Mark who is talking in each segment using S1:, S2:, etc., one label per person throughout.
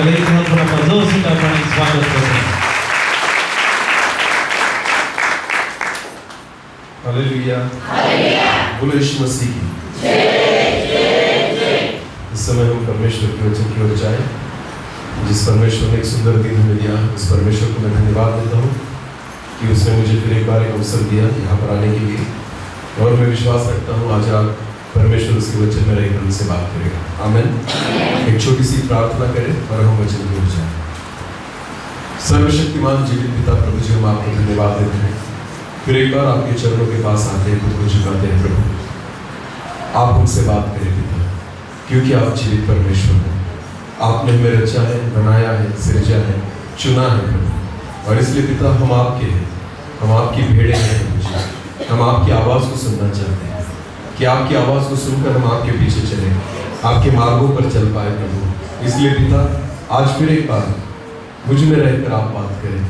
S1: चांगले इतिहास पण आपण जोरशीत आपण स्वागत करू.
S2: हालेलुया. बोलो यीशु मसीह की. इस समय हम परमेश्वर के वचन की ओर जाएं. जिस परमेश्वर ने एक सुंदर दिन हमें दिया, उस परमेश्वर को मैं धन्यवाद देता हूँ कि उसने मुझे फिर एक बार एक अवसर दिया यहाँ पर आने के लिए. और मैं विश्वास रखता हूँ आज आप परमेश्वर उसके वचन में रहकर उनसे बात करेगा. आमीन. एक छोटी सी प्रार्थना करें और हम वचन की ओर जाएं. सर्वशक्तिमान जीवित पिता प्रभु जी, हम आपको धन्यवाद देते हैं. फिर एक बार आपके चरणों के पास आते हैं, खुद को झुकाते हैं. प्रभु आप हमसे बात करें पिता, क्योंकि आप जीवित परमेश्वर हैं. आपने हमें रचा है, बनाया है, सृजा है, चुना है प्रभु. और इसलिए पिता हम आपके हैं, हम आपकी भेड़ें हैं प्रभु जी. हम आपकी आवाज़ को सुनना चाहते हैं कि आपकी आवाज़ को सुनकर हम आपके पीछे चलें, आपके मार्गों पर चल पाए प्रभु. इसलिए पिता आज फिर एक बार मुझ में रहकर आप बात करें.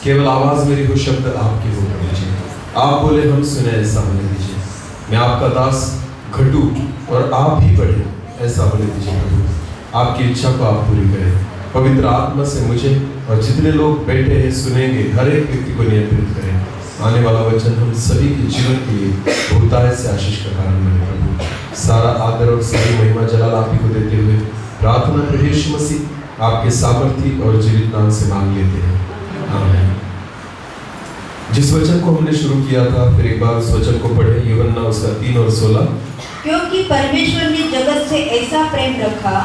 S2: केवल आवाज़ मेरी हो, शब्द आपके हो प्रभु जी. आप बोले हम सुने, ऐसा होने दीजिए. मैं आपका दास घटूं और आप ही बढ़े, ऐसा होने दीजिए प्रभु. आपकी इच्छा को आप पूरी करें. पवित्र आत्मा से मुझे और जितने लोग बैठे हैं सुनेंगे, हर एक व्यक्ति को नियंत्रित करें. आने वाला वचन हम सभी के जीवन के लिए बहुतायत से आशीष का कारण बने प्रभु. सारा आदर और सारी महिमा जलाल आप ही को देते हुए प्रार्थना प्रभु यीशु मसीह आपके सामर्थी और जीवित नाम से मांग लेते हैं. आमीन. जिस वचन को हमने शुरू किया था, फिर एक बार उस वचन को पढ़े. यूहन्ना उसका 3 और 16.
S3: क्योंकि परमेश्वर ने जगत से ऐसा प्रेम रखा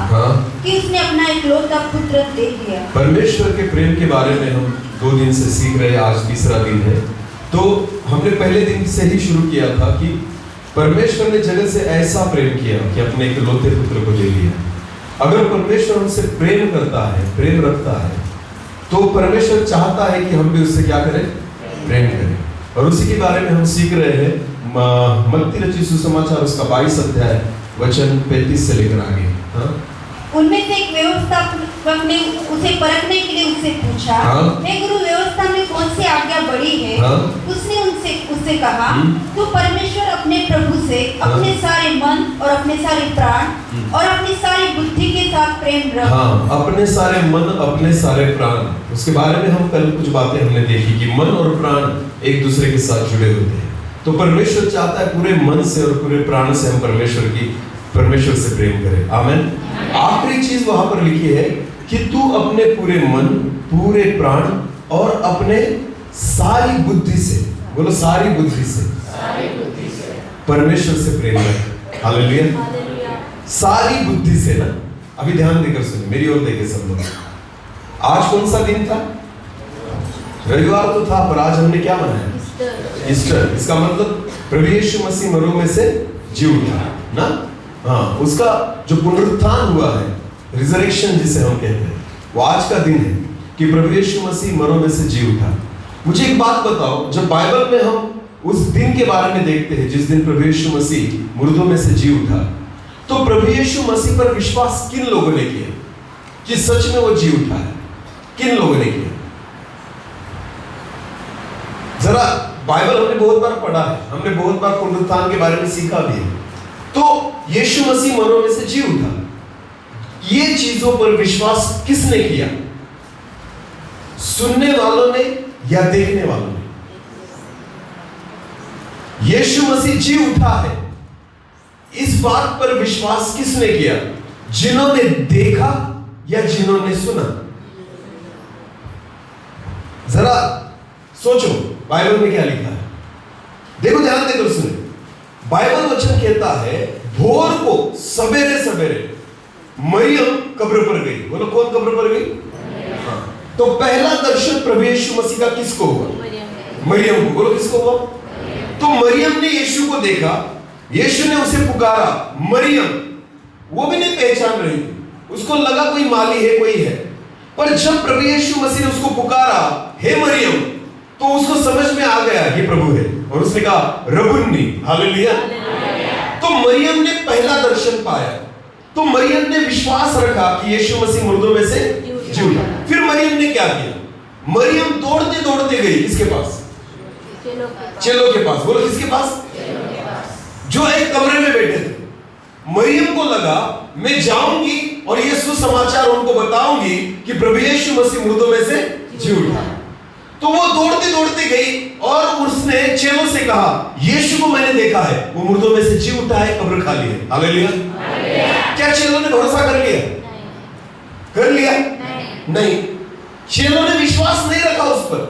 S3: कि उसने अपना इकलौता पुत्र दे दिया.
S2: परमेश्वर के प्रेम के बारे में हम 2 दिन से सीख रहे हैं. आज तीसरा दिन है. तो हमने पहले दिन से ही शुरू किया था कि परमेश्वर ने जगत से ऐसा प्रेम किया कि अपने इकलौते पुत्र को दे दिया. अगर परमेश्वर हमसे प्रेम करता है, प्रेम रखता है, तो परमेश्वर चाहता है कि हम भी उससे क्या करें, प्रेम करें. और उसी के बारे में हम सीख रहे हैं. मत्ती रचित सुसमाचार उसका 22 अध्याय वचन 35 से लेकर आगे.
S3: उनमें से एक व्यवस्थापक ने उसे परखने के लिए उससे पूछा, हे गुरु, व्यवस्था में कौन सी आज्ञा बड़ी है? उसने उससे कहा, तू परमेश्वर अपने प्रभु से अपने सारे मन और अपने सारे प्राण और अपनी सारी बुद्धि के साथ प्रेम रख.
S2: अपने सारे मन, अपने सारे प्राण. उसके बारे में हम कल कुछ बातें हमने देखी कि मन और प्राण एक दूसरे के साथ जुड़े होते हैं. तो परमेश्वर चाहता है पूरे मन से और पूरे प्राण से हम परमेश्वर से प्रेम करें. आमीन. आखिरी चीज वहां पर लिखी है कि तू अपने पूरे मन, पूरे प्राण और अपने सारी बुद्धि से, बोलो सारी बुद्धि से, परमेश्वर से प्रेम रख. हालेलुया. सारी बुद्धि से ना. अभी ध्यान देकर सुनिए, मेरी ओर देखे सब लोग. आज कौन सा दिन था? रविवार तो था, पर आज हमने क्या मनाया? ईस्टर. इसका मतलब प्रभु यीशु मसीह मरों में से जी उठा ना. उसका जो पुनरुत्थान हुआ है, रिजरेक्शन जिसे हम कहते हैं, वो आज का दिन है कि प्रभु यीशु मसीह मरों में से जी उठा. मुझे एक बात बताओ, जब बाइबल में हम उस दिन के बारे में देखते हैं जिस दिन प्रभु यीशु मसीह मुर्दों में से जी उठा, तो प्रभु यीशु मसीह पर विश्वास किन लोगों ने किया कि सच में वो जी उठा है? किन लोगों ने किया? जरा बाइबल हमने बहुत बार पढ़ा है, हमने बहुत बार पुनरुत्थान के बारे में सीखा भी है. तो यीशु मसीह मरों में से जी उठा, ये चीजों पर विश्वास किसने किया? सुनने वालों ने या देखने वालों ने? यीशु मसीह जी उठा है, इस बात पर विश्वास किसने किया? जिन्होंने देखा या जिन्होंने सुना? जरा सोचो बाइबल में क्या लिखा है. देखो, ध्यान देकर सुने. बाइबल वचन कहता है, भोर को सवेरे सवेरे मरियम कब्र पर गई. बोलो, कौन कब्र पर गई? तो पहला दर्शन प्रभु यीशु मसीह का किसको हुआ? मरियम को. बोलो, किसको हुआ? तो मरियम ने यीशु को देखा, यीशु ने उसे पुकारा, मरियम. वो भी नहीं पहचान रही, उसको लगा कोई माली है, कोई है. पर जब प्रभु यीशु मसीह ने उसको पुकारा, हे मरियम, तो उसको समझ में आ गया ये प्रभु है, और उसने कहा रबुन्नी. हालेलुया. तो मरियम ने पहला दर्शन पाया. तो मरियम ने विश्वास रखा कि यीशु मसीह मुर्दों में से जी उठा. फिर मरियम ने क्या किया? मरियम दौड़ते दौड़ते गई किसके पास? चेलों के पास. बोलो, किसके पास? जो एक कमरे में बैठे थे. मरियम को लगा मैं जाऊंगी और ये सुसमाचार उनको बताऊंगी कि प्रभु यीशु मसीह मुर्दों में से जी उठा। तो वो दौड़ते दौड़ते गई और उसने चेलों से कहा, यीशु को मैंने देखा है, वो मुर्दों में से जी उठा है, कब्र खाली है। हालेलुया। क्या चेलों ने भरोसा कर लिया? कर लिया? नहीं। चेलों ने विश्वास नहीं रखा उस पर।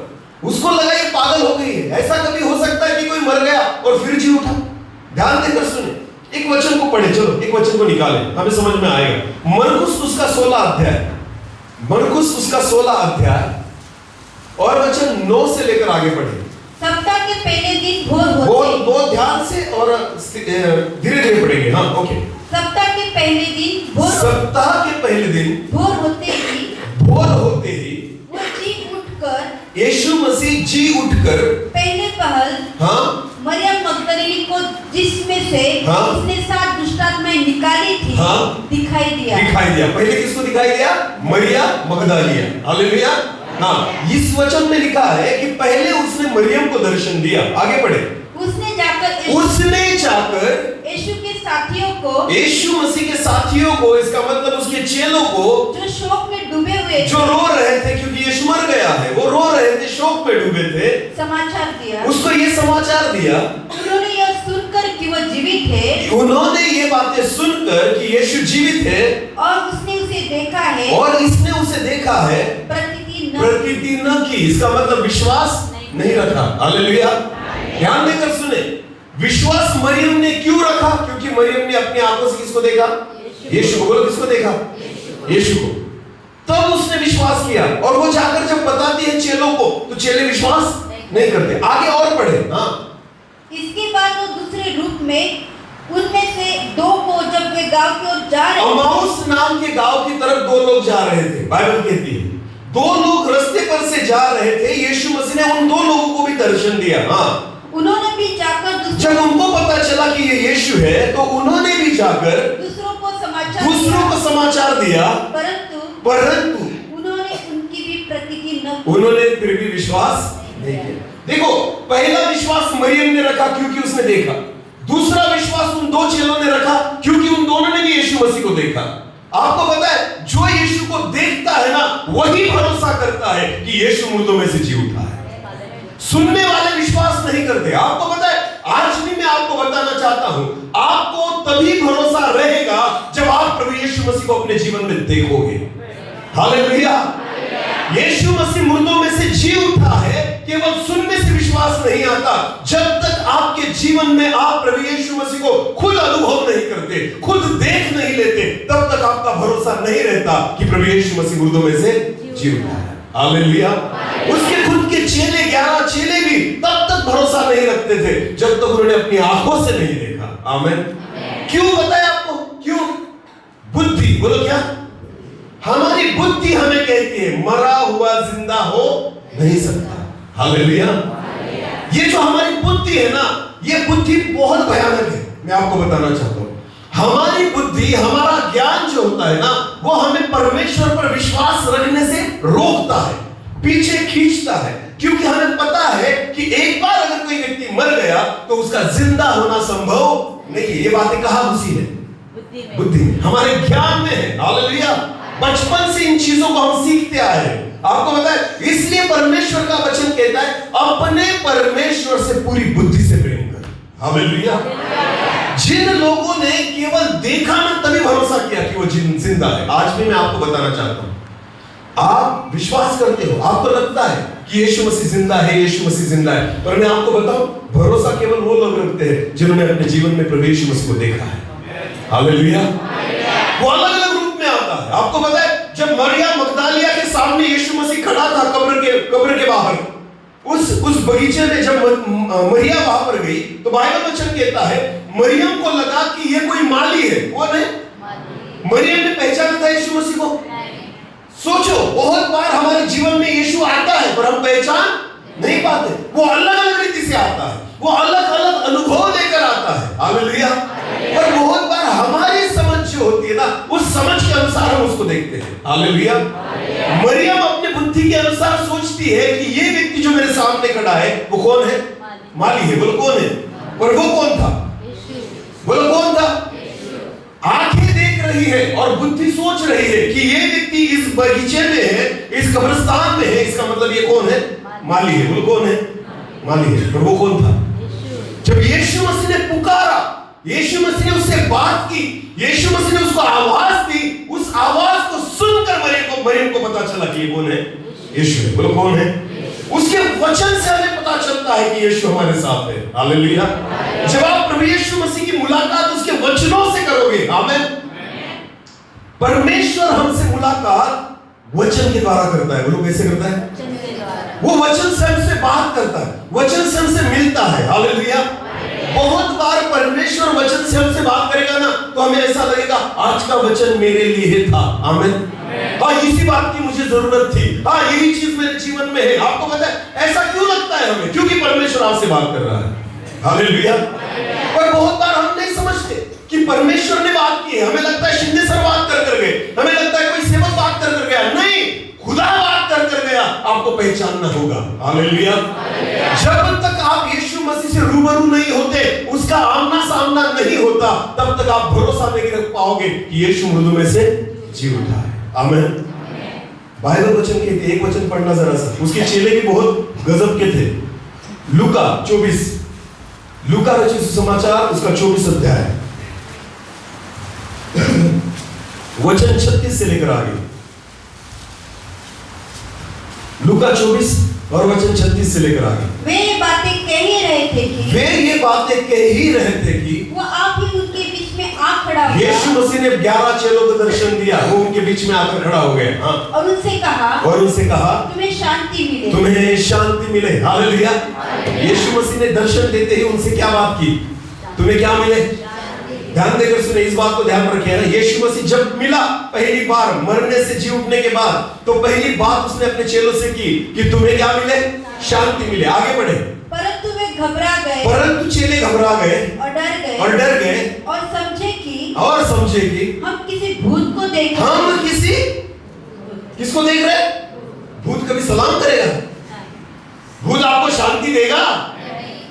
S2: उसको लगा ये पागल हो गई है, ऐसा कभी हो सकता है कि कोई मर गया और फिर जी उठा? ध्यान देकर सुने, एक वचन को पढ़े, चलो एक वचन को निकाले, हमें समझ में आएगा। मरकुस उसका 16 अध्याय, मरकुस उसका 16 अध्याय और वचन 9 से लेकर आगे पढ़े।
S3: सप्ताह के पहले दिन भोर होते,
S2: बहुत ध्यान से और धीरे धीरे पढ़ेंगे। हाँ, ओके।
S3: सप्ताह के पहले दिन भोर,
S2: सप्ताह के पहले दिन
S3: भोर होते ही वो जी उठकर,
S2: यीशु मसीह जी उठकर
S3: पहले पहल
S2: हाँ
S3: मरियम मगदलीनी को, जिसमें से
S2: हाँ
S3: उसने 7 दुष्टात्माएं निकाली थी,
S2: हाँ
S3: दिखाई दिया।
S2: पहले किसको दिखाई दिया? मरियम मगदलिया। हालेलुया। हाँ, इस वचन में लिखा है कि पहले उसने मरियम को दर्शन दिया। आगे पढ़े।
S3: उसने जाकर यीशु के साथियों को,
S2: यीशु मसीह के साथियों को, इसका मतलब उसके चेलों को,
S3: जो शोक में डूबे हुए,
S2: जो रो रहे थे क्योंकि यीशु मर गया है, वो रो रहे थे, शोक में डूबे थे,
S3: समाचार दिया।
S2: उसको ये समाचार दिया।
S3: उन्होंने यह सुनकर कि वो जीवित है,
S2: उन्होंने ये बातें सुनकर कि यीशु जीवित है
S3: और उसने उसे देखा है,
S2: और इसने उसे देखा है,
S3: प्रतीति
S2: न की। इसका मतलब विश्वास नहीं रखा। हालेलुया। ध्यान देकर सुने, विश्वास मरियम ने क्यों रखा? क्योंकि मरियम ने अपनी आंखों से किसको देखा? यीशु को। बोलो, किसको देखा? यीशु को। तब उसने विश्वास किया और वो जाकर जब बताती है चेलों को, तो चेले विश्वास नहीं करते। आगे और पढ़े। हाँ,
S3: इसके बाद वो दूसरे रूप में उनमें से 2 को, जब वे गांव की ओर जा रहे थे,
S2: अमाउस नाम के गांव की तरफ 2 लोग जा रहे थे। बाइबल कहती है 2 लोग रास्ते पर से जा रहे थे। यीशु मसीह ने उन 2 लोगों को भी दर्शन दिया। हाँ,
S3: उन्होंने भी जाकर
S2: जब उनको पता चला कि ये यीशु है, तो उन्होंने भी जाकर
S3: दूसरों को
S2: समाचार दिया, परंतु
S3: उन्होंने उनकी भी प्रतीति न,
S2: उन्होंने फिर भी विश्वास नहीं किया। देखो, पहला विश्वास मरियम ने रखा क्योंकि उसने देखा। दूसरा विश्वास उन 2 चेलों ने रखा क्योंकि उन दोनों ने भी यीशु मसीह को देखा। आपको पता है, जो यीशु को देखता है ना, वही भरोसा करता है कि यीशु मुर्दों में से जी उठा है। सुनने वाले विश्वास नहीं करते। आपको पता है, आज भी मैं आपको बताना चाहता हूं, आपको तभी भरोसा रहेगा जब आप प्रभु यीशु मसीह को अपने जीवन में देखोगे। हालेलुया। यीशु मसीह मुर्दों में से जी उठा है, केवल सुनने से विश्वास नहीं आता। जब तक आपके जीवन में आप प्रभु यीशु मसीह को खुद अनुभव नहीं करते, खुद देख नहीं लेते, तब तक आपका भरोसा नहीं रहता कि प्रभु यीशु मसीह मुर्दों में से जी उठा है। हालेलुया। उसके खुद के चेले, 11 चेले भी तब तक भरोसा नहीं रखते थे जब तक उन्होंने अपनी आंखों से नहीं देखा। आमीन। क्यों बताया आपको? क्यों? बुद्धि। बोलो क्या? हमारी बुद्धि हमें कहती है मरा हुआ जिंदा हो नहीं सकता। हालेलुया। ये जो हमारी बुद्धि है ना, ये बुद्धि बहुत भयानक है। मैं आपको बताना चाहता हूं, हमारी बुद्धि, हमारा ज्ञान जो होता है ना, वो हमें परमेश्वर पर विश्वास रखने से रोकता है, पीछे खींचता है। क्योंकि हमें पता है कि एक बार अगर कोई व्यक्ति मर गया तो उसका जिंदा होना संभव नहीं है। ये बातें कहां घुसी है? बुद्धि में, हमारे ज्ञान में है। हालेलुया। बचपन से इन चीजों को हम सीखते आए हैं। आपको पता है, इसलिए परमेश्वर का वचन कहता है, अपने परमेश्वर से पूरी बुद्धि से प्रेम कर। हालेलुया। जिन लोगों ने केवल देखा ना, तभी भरोसा किया कि वो जिंदा है। आज भी मैं आपको बताना चाहता हूं, आप विश्वास करते हो, आपको लगता है कि यीशु मसीह जिंदा है, यीशु मसीह जिंदा है, पर मैं आपको बताऊं, भरोसा केवल वो लोग रखते हैं जिन्होंने अपने जीवन में प्रभु यीशु मसीह को देखा है। हालेलुया। वो अलग अलग रूप में आता है। आपको पता है, जब मरियम मगदलिया के सामने यीशु मसीह खड़ा था कब्र के बाहर, उस बगीचे में जब मरियम वहां पर गई, तो बाइबल वचन कहता है मरियम को लगा कि ये कोई माली है। वो नहीं, मरियम ने पहचाना था यीशु मसीह को। सोचो, बहुत बार हमारे जीवन में यीशु आता है पर हम पहचान नहीं पाते। वो अलग अलग रीति से आता है, वो अलग अलग अनुभव लेकर आता है। हालेलुया। पर बहुत बार हमारी समझ जो होती है ना, उस समझ के अनुसार हम उसको देखते हैं। हालेलुया। मरियम अपने बुद्धि के अनुसार सोचती है कि ये व्यक्ति जो मेरे सामने खड़ा है वो कौन है? माली है। बोलो कौन है? पर वो कौन था? बोलो कौन था? आंखें देख
S4: रही है और बुद्धि सोच रही है कि ये व्यक्ति इस बगीचे में है, इस कब्रिस्तान में है, इसका मतलब ये कौन है? माली है। बोलो कौन है? माली है। पर वो कौन था? जब यीशु मसीह ने पुकारा, यीशु मसीह ने उससे बात की, यीशु मसीह ने उसको आवाज दी, उस आवाज को सुनकर मरियम को पता चला कि ये कौन है? यीशु है। बोलो कौन है? उसके वचन से हमें पता चलता है कि यीशु हमारे साथ है। हालेलुया। जब आप प्रभु यीशु मसीह की मुलाकात उसके वचनों से करोगे, आमीन। परमेश्वर हमसे मुलाकात वचन के द्वारा करता है। बोलो कैसे करता है? वो वचन से हमसे बात करता है, वचन से हमसे मिलता है। हालेलुया। बहुत बार परमेश्वर वचन से हमसे बात करेगा ना, तो हमें ऐसा लगेगा आज का वचन मेरे लिए था। आमीन। हाँ, इसी बात की मुझे जरूरत थी, हाँ यही चीज मेरे जीवन में है। आपको पता है ऐसा क्यों लगता है हमें? क्योंकि परमेश्वर आपसे बात कर रहा है। हालेलुया। पर बहुत बार हम नहीं समझते कि परमेश्वर ने बात की है। हमें लगता है शिंदे सर बात कर गए, हमें लगता है कोई सेवक बात कर गया। नहीं, खुदा बात कर गया। आपको पहचानना होगा। हालेलुया। जब तक आप यीशु मसीह से रूबरू नहीं होते, उसका आमना सामना नहीं होता, तब तक आप भरोसा नहीं रख पाओगे कि यीशु मृत्यु में से जी उठा है। आमीन। बाइबल वचन के एक वचन पढ़ना जरा सा। उसके चेले भी बहुत गजब के थे। लूका 24, लूका रचित सुसमाचार उसका 24 अध्याय वचन 36 से लेकर आगे। लूका 24 और वचन 36 से लेकर आगे।
S3: वे ये बातें कह ही रहे थे कि वो आप ही उनके बीच में आ खड़ा हुआ।
S4: यीशु मसीह ने 11 चेलों को दर्शन दिया, वो उनके बीच में आकर खड़ा हो गए। हाँ।
S3: और उनसे कहा
S4: तुम्हें शांति मिले। हालेलुया। यीशु मसीह ने दर्शन देते ही उनसे क्या बात की? तुम्हें क्या मिले? ध्यान देकर सुने, इस बात को ध्यान रखिए ना। यीशु मसीह जब मिला पहली बार मरने से जी उठने के बाद, तो पहली बात उसने अपने चेलों से की कि तुम्हें क्या मिले? शांति मिले। आगे बढ़े।
S3: परंतु वे घबरा गए,
S4: परंतु चेले घबरा गए
S3: और डर गए
S4: और
S3: समझे कि हम किसी भूत को देख रहे।
S4: हम किसको देख रहे? भूत कभी सलाम करेगा? भूत आपको शांति देगा?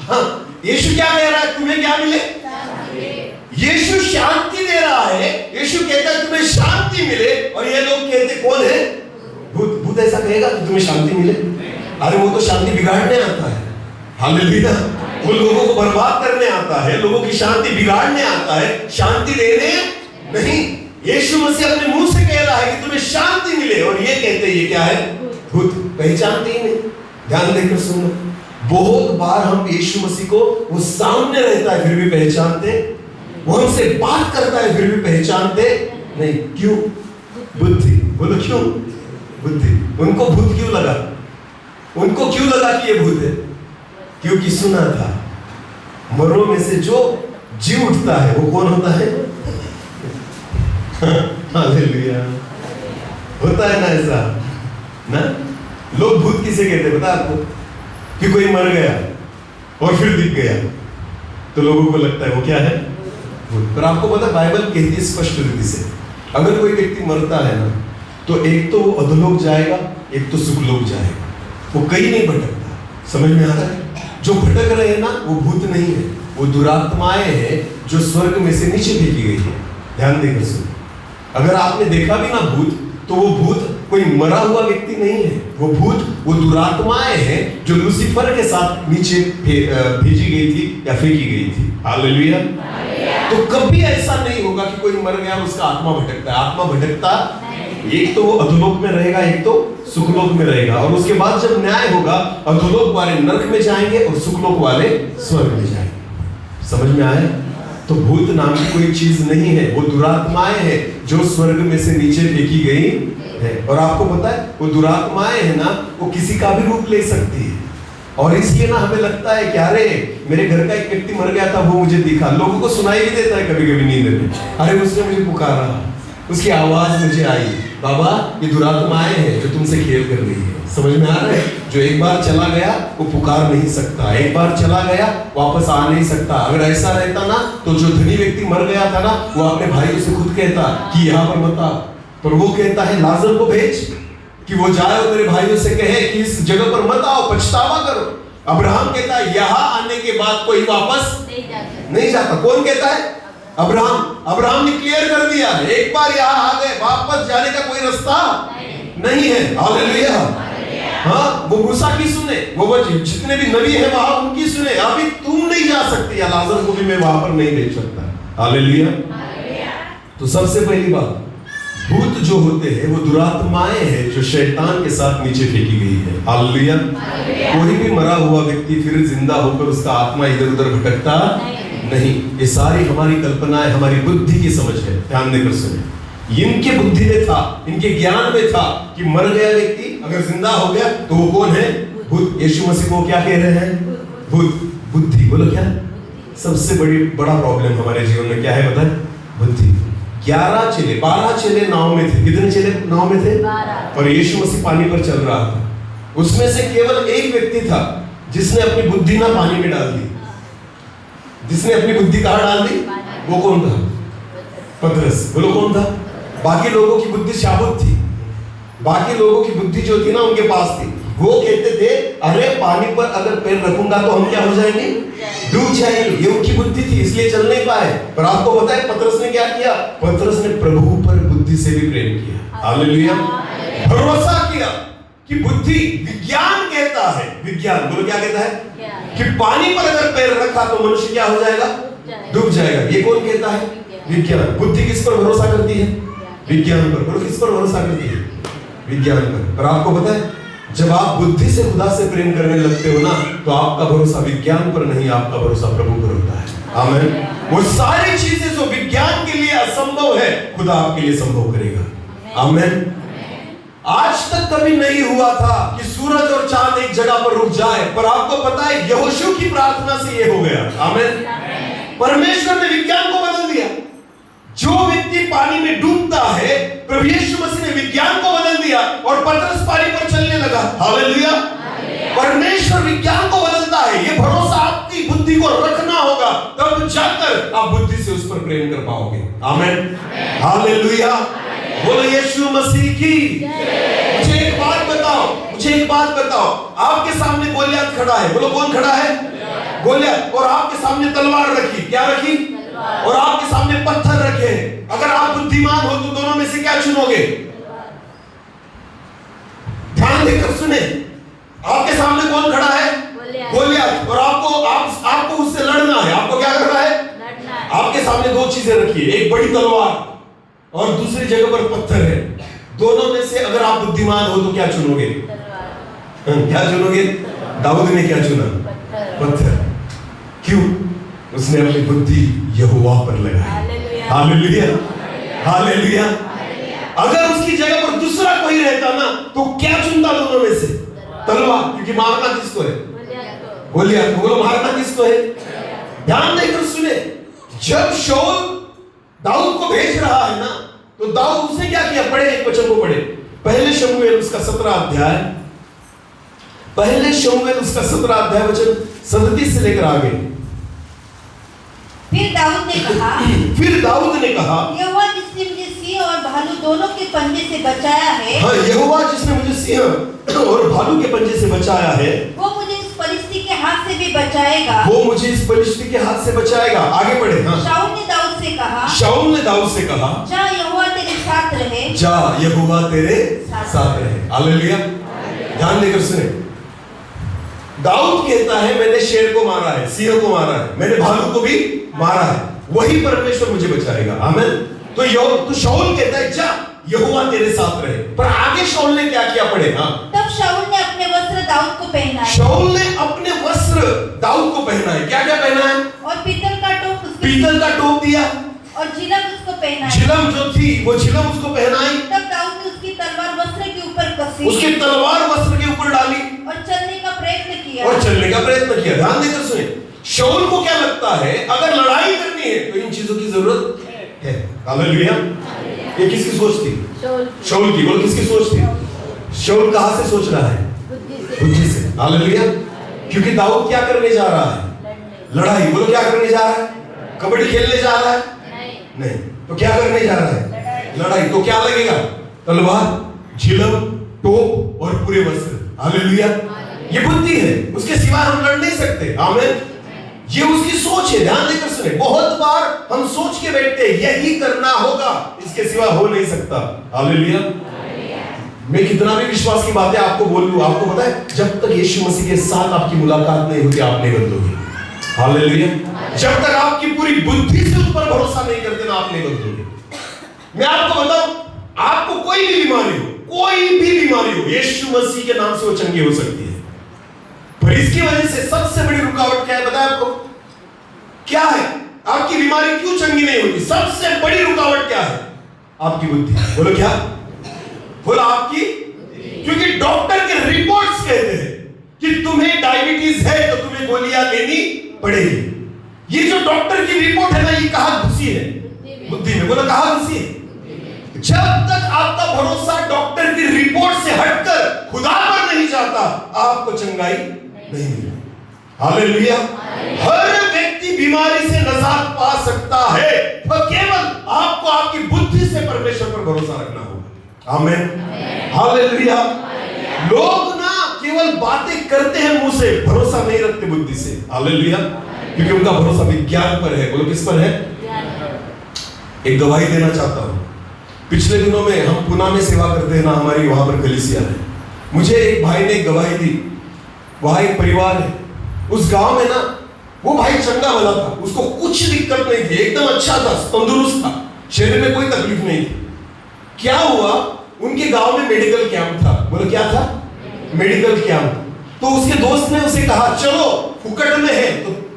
S4: हाँ। यीशु क्या कह रहा है? तुम्हें क्या मिले? यीशु शांति दे रहा है। यीशु कहता है तुम्हें शांति मिले, और ये लोग कहते कौन है? भूत। भूत ऐसा कहेगा कि तुम्हें शांति मिले? अरे वो तो शांति बिगाड़ने आता है। हालेलुया। वो लोगों को बर्बाद करने आता है, लोगों की शांति बिगाड़ने आता है, शांति देने नहीं। यीशु मसीह अपने मुंह से कह रहा है कि तुम्हें शांति मिले, और ये कहते ये क्या है? भूत। पहचानते ही नहीं। ध्यान देकर सुनो, बहुत बार हम यीशु मसीह को, वो सामने रहता है फिर भी पहचानते, वो हमसे बात करता है फिर भी पहचानते नहीं। क्यों? बुद्धि। बोलो क्यों? बुद्धि। उनको भूत क्यों लगा? उनको क्यों लगा कि ये भूत है? क्योंकि सुना था मरों में से जो जी उठता है वो कौन होता है? हालेलुया। होता है ना ऐसा ना? लोग भूत किसे कहते हैं पता आपको? कि कोई मर गया और फिर दिख गया, तो लोगों को लगता है वो क्या है? भूत। पर आपको पता बाइबल कहती है स्पष्ट रीति से, अगर कोई व्यक्ति मरता है ना, तो एक तो वो अधोलोक जाएगा, एक तो सुखलोक जाएगा। वो कहीं नहीं भटकता। समझ में आ रहा है? जो भटक रहे हैं ना, वो भूत नहीं है, वो दुरात्माएं हैं जो स्वर्ग में से नीचे फेंकी गई है। ध्यान देकर सुनो, अगर आपने देखा भी ना भूत, तो वो भूत कोई मरा हुआ व्यक्ति नहीं है। वो भूत, वो दुरात्माएं हैं जो लूसीफर के साथ नीचे भेजी गई थी या फेंकी गई थी। हालेलुया। तो कभी ऐसा नहीं होगा कि कोई मर गया और उसका आत्मा भटकता है। आत्मा भटकता, एक तो वो अधोलोक में रहेगा, एक तो सुखलोक में रहेगा, और उसके बाद जब न्याय होगा, अधोलोक वाले नरक में जाएंगे और सुखलोक वाले स्वर्ग में जाएंगे। समझ में आया? तो भूत नाम की कोई चीज नहीं है, वो दुरात्माएं हैं जो स्वर्ग में से नीचे फेंकी गई है। और आपको पता है वो दुरात्माएं है ना, वो किसी का भी रूप ले सकती है। और इसलिए ना हमें लगता है कि अरे मेरे घर का एक व्यक्ति मर गया था, वो मुझे दिखा। लोगों को सुनाई भी देता है कभी कभी नींद में, अरे उसने मुझे पुकारा, उसकी आवाज मुझे आई। बाबा, ये दुरात्माएं हैं जो तुमसे खेल कर रही है। समझ में आ रहा है? जो एक बार चला गया वो पुकार नहीं सकता, एक बार चला गया वापस आ नहीं सकता। अगर ऐसा रहता ना, तो जो धनी व्यक्ति मर गया था ना, वो अपने भाइयों से खुद कहता कि यहाँ पर मत आ, पर वो कहता है लाजर को भेज कि वो जाए और तेरे भाइयों से कहे कि इस जगह पर मत आओ, पछतावा करो। अब्राहम कहता है यहाँ आने के बाद कोई वापस नहीं जाता। कौन कहता है? अब्राहम ने क्लियर कर दिया, एक बार यहाँ आ गए, वापस जाने का कोई रास्ता नहीं है। हालेलुया। हाँ, वो मूसा की सुने, वो जितने भी नबी हैं वहां उनकी सुने। अभी तुम नहीं जा सकती, लाजर को भी मैं वहां पर नहीं देख सकता। हालेलुया। तो सबसे पहली बात, भूत जो होते हैं वो दुरात्माएं हैं जो शैतान के साथ नीचे फेंकी गई है। हालेलुया। कोई भी मरा हुआ व्यक्ति फिर जिंदा होकर उसका आत्मा इधर उधर भटकता नहीं। ये सारी हमारी कल्पनाएं, हमारी बुद्धि की समझ है। ध्यान देकर सुने। इनके बुद्धि में था, इनके ज्ञान में था कि मर गया व्यक्ति अगर जिंदा हो गया तो वो कौन है? भूत। यीशु मसीह को क्या कह रहे हैं? भूत। बुद्धि। बोलो क्या? सबसे बड़ा प्रॉब्लम हमारे जीवन में क्या है बताएं? बुद्धि। 12 चेले नाव में थे। कितने चेले नाव में थे? 12। और यीशु मसीह पानी पर चल रहा था। उसमें से केवल एक व्यक्ति था जिसने अपनी बुद्धि ना पानी में डाल दी। जिसने अपनी बुद्धि कहाँ डाल दी? वो कौन था? पतरस। बोलो कौन था? बाकी लोगों की बुद्धि शाबुत थी। बाकी लोगों की बुद्धि जो थी ना उनके पास थी। वो कहते थे अरे पानी पर अगर पैर रखूंगा तो हम क्या हो जाएंगे? डूब जाएंगे। ये उनकी बुद्धि थी, इसलिए चल नहीं पाए। पर आपको पता है पतरस ने क्या किया? पतरस ने प्रभु पर बुद्धि से भी प्रेम किया। हालेलुया। भरोसा किया कि बुद्धि, विज्ञान कहता है, विज्ञान बोलो क्या कहता है? कि पानी पर अगर पैर रखा तो मनुष्य क्या हो जाएगा? डूब जाएगा। ये कौन कहता है? विज्ञान। बुद्धि किस पर भरोसा करती है? विज्ञान पर। बोलो किस पर भरोसा करती है? विज्ञान पर। पर आपको पता है जब आप बुद्धि से खुदा से प्रेम करने लगते हो ना तो आपका भरोसा विज्ञान पर नहीं, आपका भरोसा प्रभु पर होता है। आमीन। वो सारी चीजें जो विज्ञान के लिए असंभव है खुदा आपके लिए संभव करेगा। आमीन। आज तक कभी नहीं हुआ था कि सूरज और चांद एक जगह पर रुक जाए, पर आपको पता है यहोशू की प्रार्थना से ये हो गया। आमीन। परमेश्वर ने विज्ञान को बदल दिया। जो व्यक्ति पानी में डूबता है, प्रभु यीशु मसीह ने विज्ञान को बदल दिया और पतरस पानी पर चलने लगा। हालेलुया। परमेश्वर विज्ञान को बदलता है। ये भरोसा आपकी बुद्धि को रखना होगा, तब जाकर आप बुद्धि से उस पर प्रेम कर पाओगे। आमीन। हालेलुया। बोलो यीशु मसीह की। मुझे एक बात बताओ, आपके सामने गोलियत खड़ा है। बोलो कौन खड़ा है? गोलियत। और आपके सामने तलवार रखी। क्या रखी? और आपके सामने पत्थर रखे हैं। अगर आप बुद्धिमान हो तो दोनों में से क्या चुनोगे? ध्यान देकर सुने। आपके सामने कौन खड़ा है? गोलियत। और आपको उससे लड़ना है। आपको क्या करना है? आपके सामने दो चीजें रखी है, एक बड़ी तलवार और दूसरी जगह पर पत्थर है। दोनों में से अगर आप बुद्धिमान हो तो क्या चुनोगे? क्या चुनोगे? दाऊद ने क्या चुना? पत्थर। क्यों? उसने अपनी बुद्धि यहोवा पर लगाई। हालेलुया। हालेलुया। अगर उसकी जगह पर दूसरा कोई रहता ना तो क्या चुनता दोनों में से? तलवार। क्योंकि मारना किसको है? गोलियत। बोलो मारना किसको है? ध्यान देकर सुने। जब शाऊल दाऊद को भेज रहा है ना तो दाऊद उसने क्या किया? पढ़े एक वचन को पढ़े। पहले शमूएल उसका 17 अध्याय, पहले शमूएल उसका 17 अध्याय वचन 37 से लेकर आगे।
S3: फिर दाऊद ने कहा यहोवा जिसने मुझे सिंह और भालू दोनों के पंजे से बचाया है। हाँ, यहोवा जिसने मुझे सिंह और भालू के पंजे से बचाया है वो मुझे इस परिस्थिति के हाथ से भी बचाएगा। वो मुझे इस परिस्थिति के हाथ से बचाएगा। आगे बढ़े। हाँ। शाऊल ने दाऊद से कहा जा यहोवा तेरे साथ रहे। जा यहोवा तेरे साथ रहे। हालेलुया। ध्यान देकर सुने। दाऊद कहता है मैंने शेर को मारा है, सिंह को मारा है, मैंने भालू को भी मारा है, वही परमेश्वर मुझे बचाएगा। आमीन। तो शाऊल कहता है जा यहोवा तेरे साथ रहे। पर आगे शाऊल ने क्या किया? पढ़े। हाँ। तब शाऊल ने अपने वस्त्र दाऊद को पहनाए। शाऊल ने अपने वस्त्र दाऊद को पहनाए। क्या क्या पहना है? और पीतल का टोप दिया और झिलम उसको पहनाई। झिलम जो थी वो झिलम उसको पहनाई। तब दाऊद ने उसकी तलवार वस्त्र के ऊपर कसी, उसकी तलवार वस्त्र के ऊपर डाली और चलने का प्रयत्न किया। ध्यान देकर सुने। शाऊल को क्या लगता है अगर लड़ाई करनी है तो इन चीजों की जरूरत है। हालेलुया। ये किसकी सोच थी? शाऊल की। बोलो किसकी सोच थी? शाऊल कहां से सोच रहा है? बुद्धि से। हालेलुया। क्योंकि दाऊद क्या करने जा रहा है? लड़ाई। बोलो क्या करने जा रहा है? कबड्डी खेलने जा रहा है? नहीं। तो क्या करने जा रहा है? लड़ाई। तो क्या लगेगा? तलवार, झिलम, टोप और पूरे वस्त्र। हालेलुया। ये बुद्धि है, उसके सिवा हम लड़ नहीं सकते। आमीन।
S4: ये उसकी सोच है, ध्यान देकर सुने। बहुत बार हम सोच के बैठते हैं यही करना होगा, इसके सिवा हो नहीं सकता। हालेलुया। मैं कितना भी विश्वास की बातें आपको बोल लूं, आपको पता है जब तक यीशु मसीह के साथ आपकी मुलाकात नहीं होती आप नहीं बदलोगे। हालेलुया। जब तक आपकी पूरी बुद्धि से उस पर भरोसा नहीं करते ना आप नहीं बदलोगे। मैं आपको बताऊं, आपको कोई भी बीमारी हो, कोई भी बीमारी हो, यीशु मसीह के नाम से वो चंगी हो सकती है। पर इसकी वजह से सबसे बड़ी रुकावट क्या है बताया आपको? क्या है? आपकी बीमारी क्यों चंगी नहीं होती? सबसे बड़ी रुकावट क्या है? आपकी बुद्धि। बोलो क्या? बोलो आपकी। क्योंकि डॉक्टर के रिपोर्ट्स कहते हैं कि तुम्हें डायबिटीज है तो तुम्हें गोलियां लेनी पड़ेगी। ये जो डॉक्टर की रिपोर्ट है ना, ये कहां घुसी है? बुद्धि में। बोलो कहां घुसी है? जब तक आपका भरोसा डॉक्टर की रिपोर्ट से हटकर खुदा पर नहीं जाता, आपको चंगाई नहीं मिलेगी। हालेलुया। हर व्यक्ति बीमारी से निजात पा सकता है, पर केवल आपको आपकी बुद्धि से परमेश्वर पर भरोसा रखना होगा। आमीन। हालेलुया। लोग ना केवल बातें करते हैं मुंह से, भरोसा नहीं रखते बुद्धि से। हालेलुया। क्योंकि उनका भरोसा विज्ञान पर है। बोलो किस पर है? एक गवाही देना चाहता हूं। पिछले दिनों में हम पुणे में सेवा करते हैं ना, हमारी वहां पर कलीसिया है। मुझे एक भाई ने गवाही दी। वहां एक परिवार है, उस गांव में ना वो भाई चंगा वाला था, उसको कुछ दिक्कत नहीं थी, एकदम अच्छा था, तंदुरुस्त था, शरीर में कोई तकलीफ नहीं थी। क्या हुआ, उनके गांव में मेडिकल कैंप था। बोलो क्या था? Medical camp. तो उसके दोस्त ने उसे कहा चलो फुकट में है